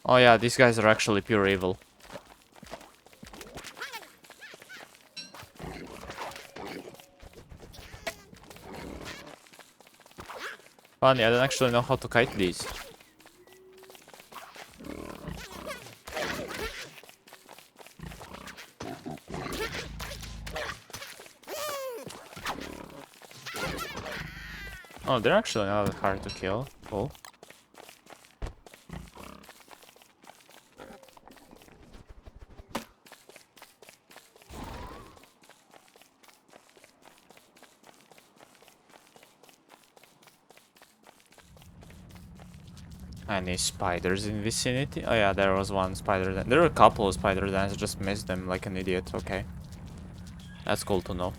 Oh yeah, these guys are actually pure evil. Funny, I don't actually know how to kite these. Oh, they're actually not hard to kill. Cool. Any spiders in vicinity? Oh yeah, there was one spider. There were a couple of spider dens. I just missed them like an idiot. Okay, that's cool to know.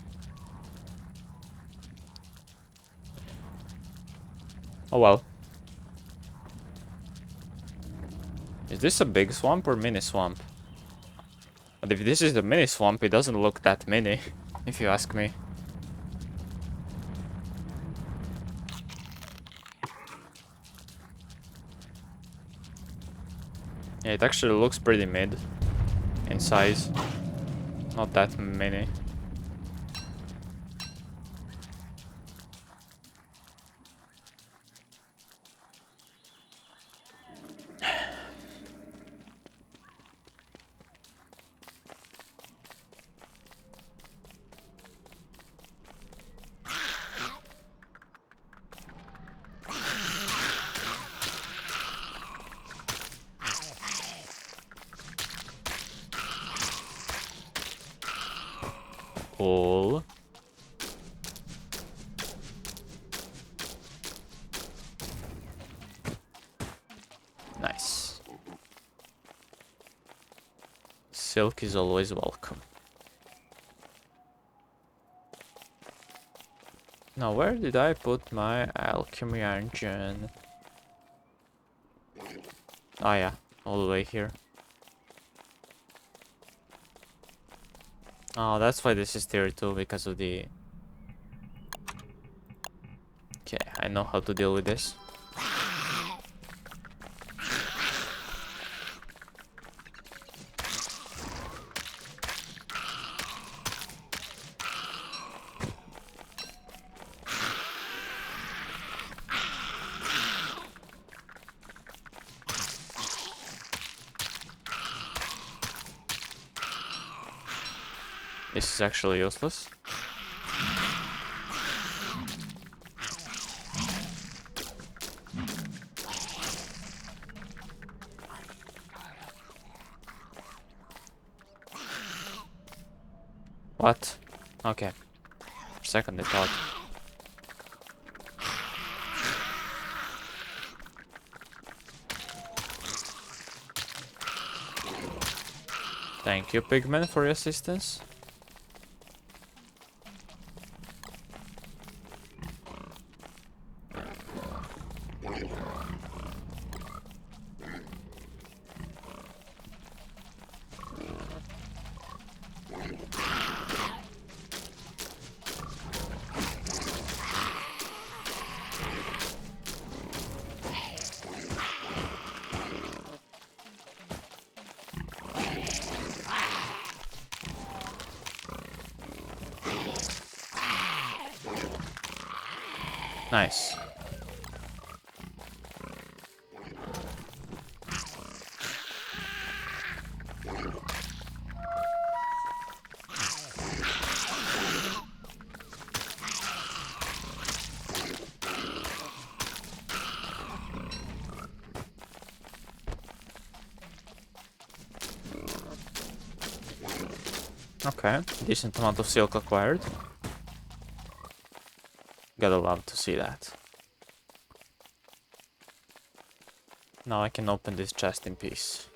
Oh well. Is this a big swamp or mini swamp? But if this is the mini swamp, it doesn't look that mini, if you ask me. Yeah, it actually looks pretty mid in size. Not that many. Cool. Nice. Silk is always welcome. Now, where did I put my alchemy engine? Oh yeah, all the way here. Oh, that's why this is tier 2, because of the... Okay, I know how to deal with this. This is actually useless. What? Okay. For a second I thought. Thank you, Pigman, for your assistance. Nice. Okay, decent amount of silk acquired. Gotta love to see that. Now I can open this chest in peace.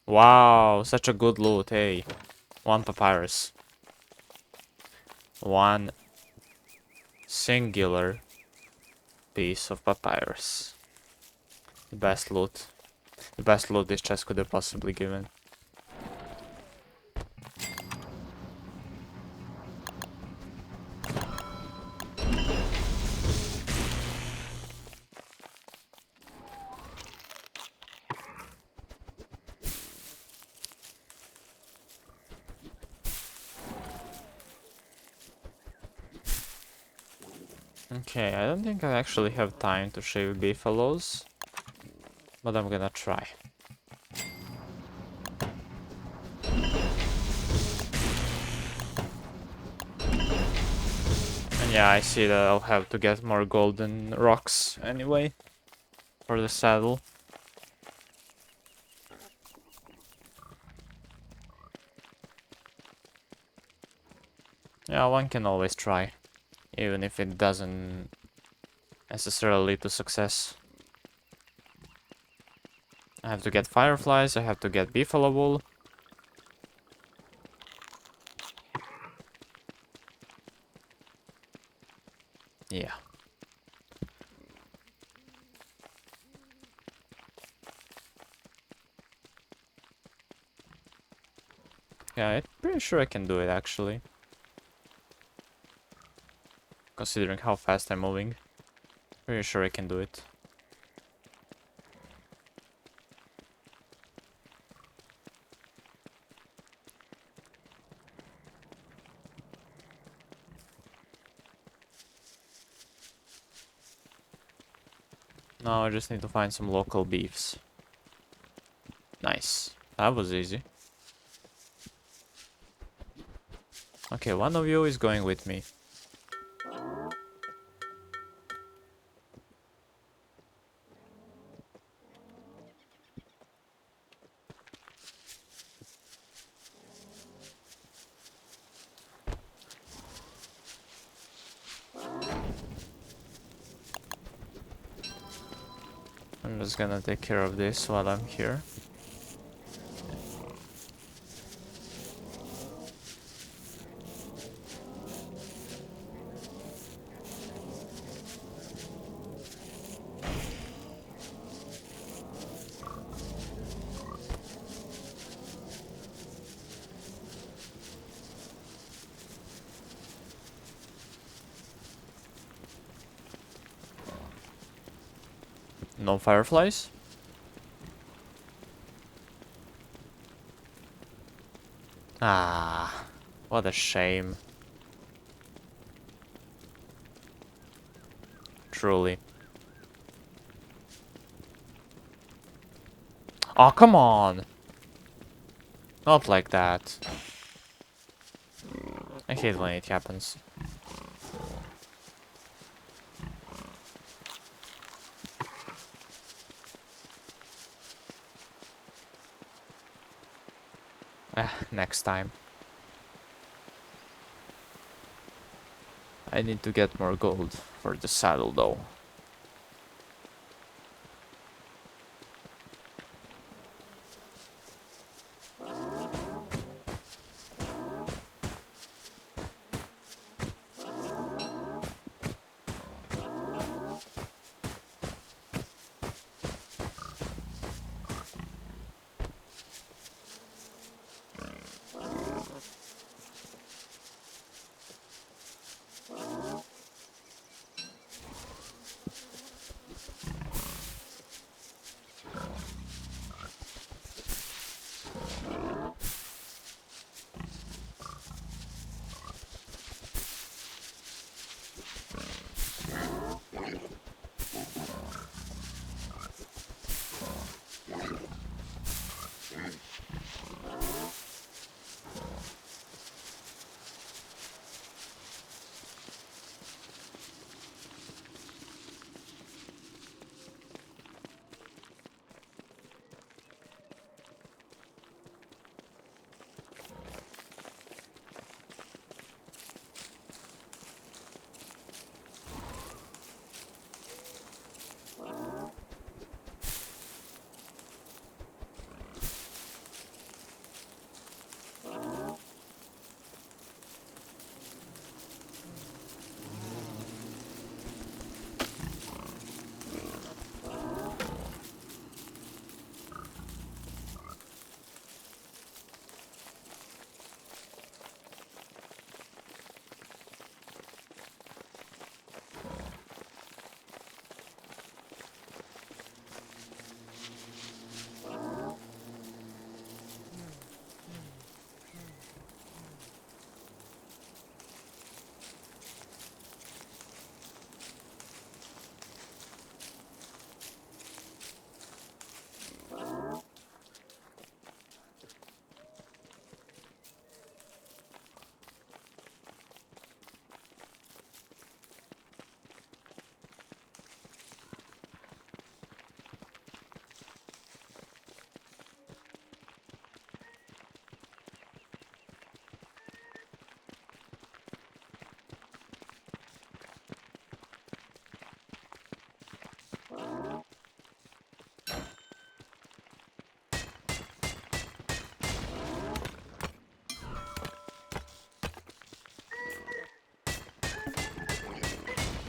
Wow, such a good loot, hey. One papyrus. One singular piece of papyrus. The best loot. The best loot this chest could have possibly given. Okay, I don't think I actually have time to shave beefaloes, but I'm gonna try. And yeah, I see that I'll have to get more golden rocks anyway for the saddle. Yeah, one can always try, even if it doesn't necessarily lead to success. I have to get fireflies, I have to get beefalo wool. Yeah. Yeah, I'm pretty sure I can do it actually. Considering how fast I'm moving. Pretty sure I can do it. Now I just need to find some local beefs. Nice. That was easy. Okay, one of you is going with me. I'm just gonna take care of this while I'm here. No fireflies? Ah, what a shame. Truly. Oh, come on! Not like that. I hate when it happens. Next time. I need to get more gold for the saddle though.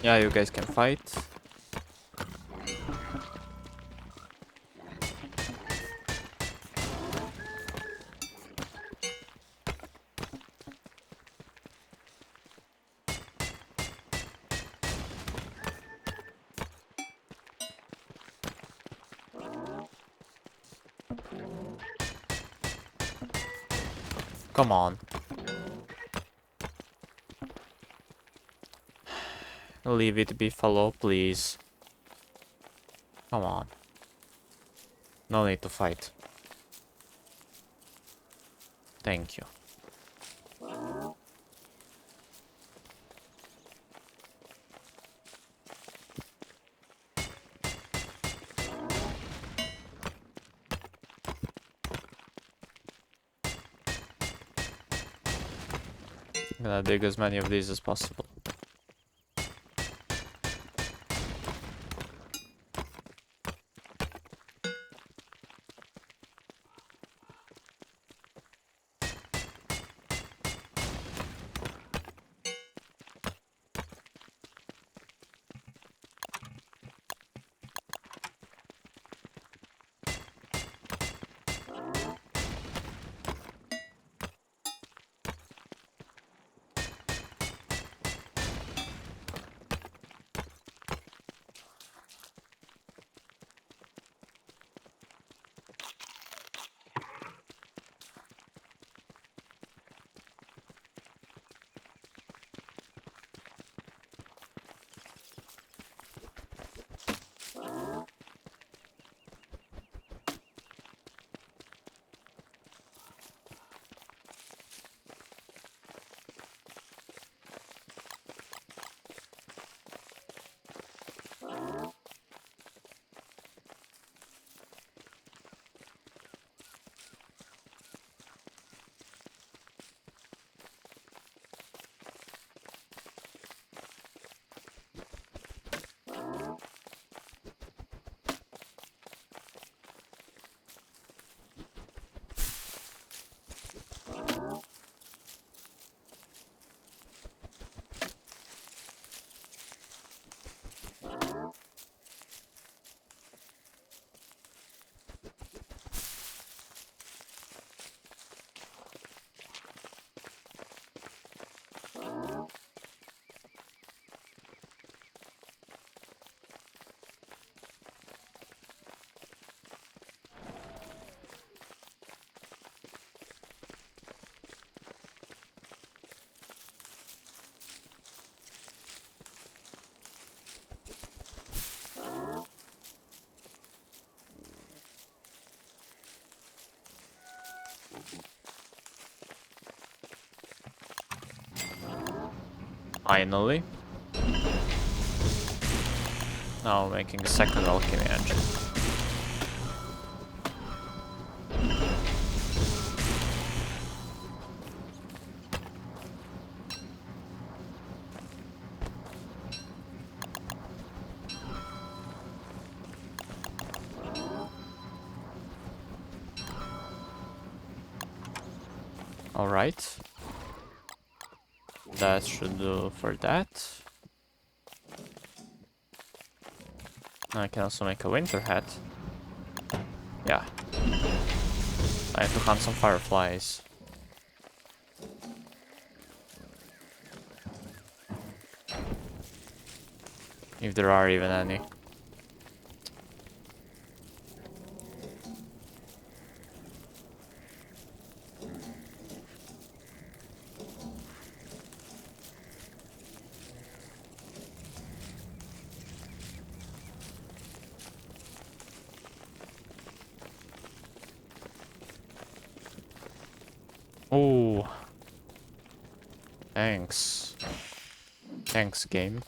Yeah, you guys can fight. Come on. Leave it be follow, please. Come on. No need to fight. Thank you. I'm gonna dig as many of these as possible. Finally. Now making a second alchemy engine. Alright. That should do for that. I can also make a winter hat. Yeah. I have to hunt some fireflies. If there are even any. Oh. Thanks. Thanks, game.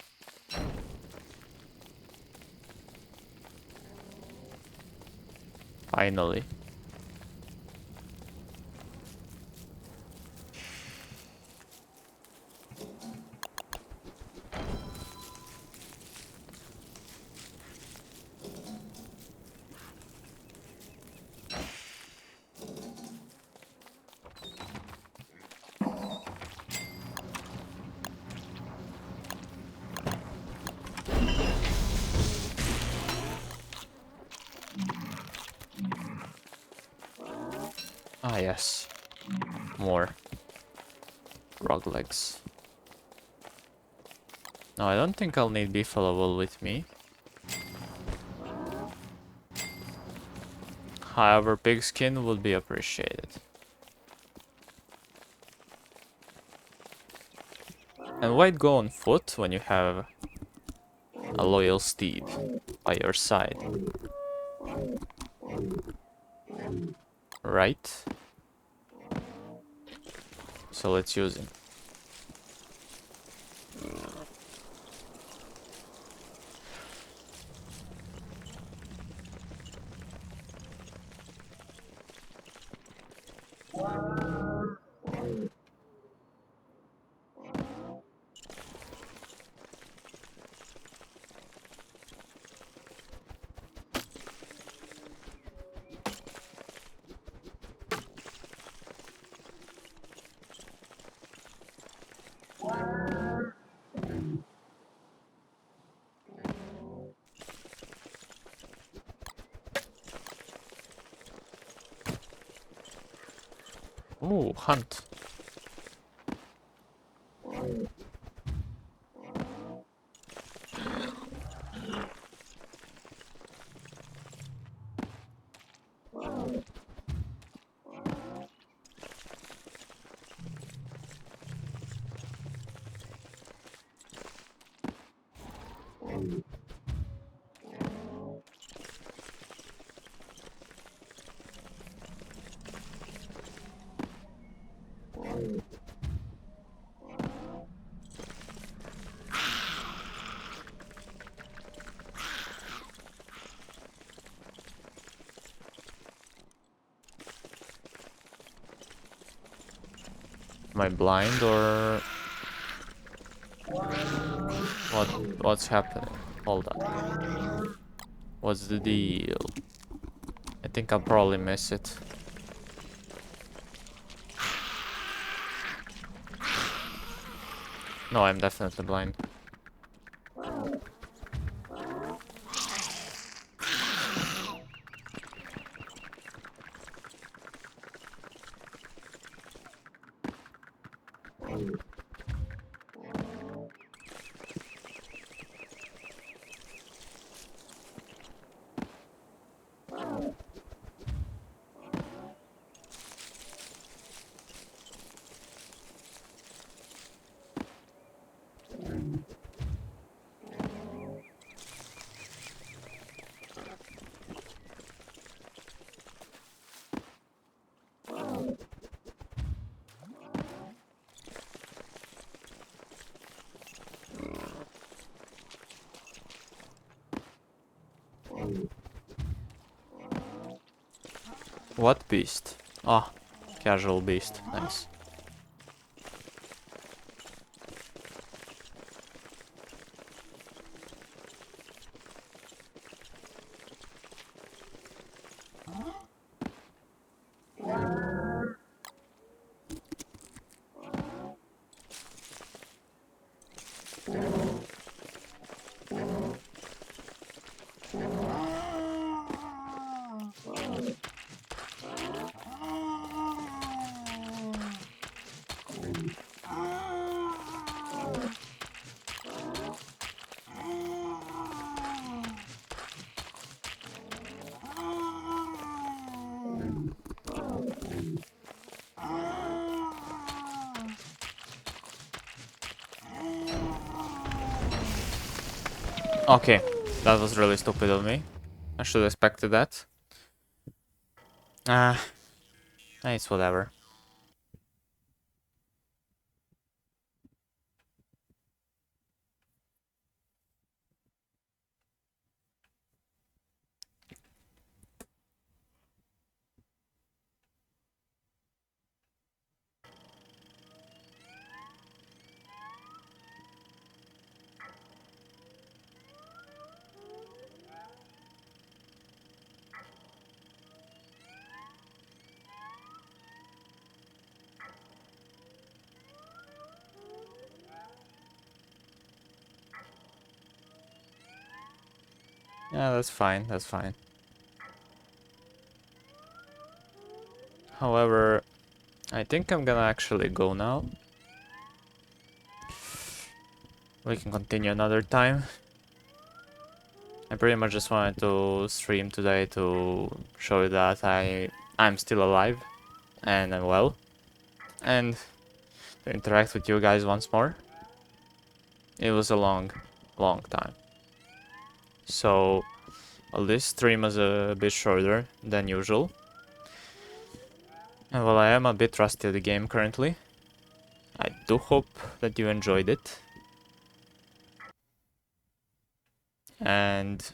Finally. Ah, yes. More frog legs. No, I don't think I'll need beefalo wool with me. However, pigskin would be appreciated. And why go on foot when you have a loyal steed by your side? Right? So let's use him. Ooh, hunt. Am I blind or what's happening? Hold on. What's the deal? I think I'll probably miss it. No, I'm definitely blind. What beast? Ah, casual beast. Nice. Okay, that was really stupid of me. I should have expected that. Ah, it's whatever. Yeah, that's fine, that's fine. However, I think I'm gonna actually go now. We can continue another time. I pretty much just wanted to stream today to show you that I'm still alive and I'm well, and to interact with you guys once more. It was a long time. So this stream was a bit shorter than usual. And while I am a bit rusty at the game currently, I do hope that you enjoyed it. And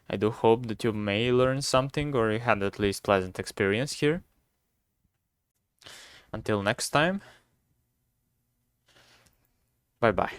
I do hope that you may learn something or you had at least pleasant experience here. Until next time, bye bye.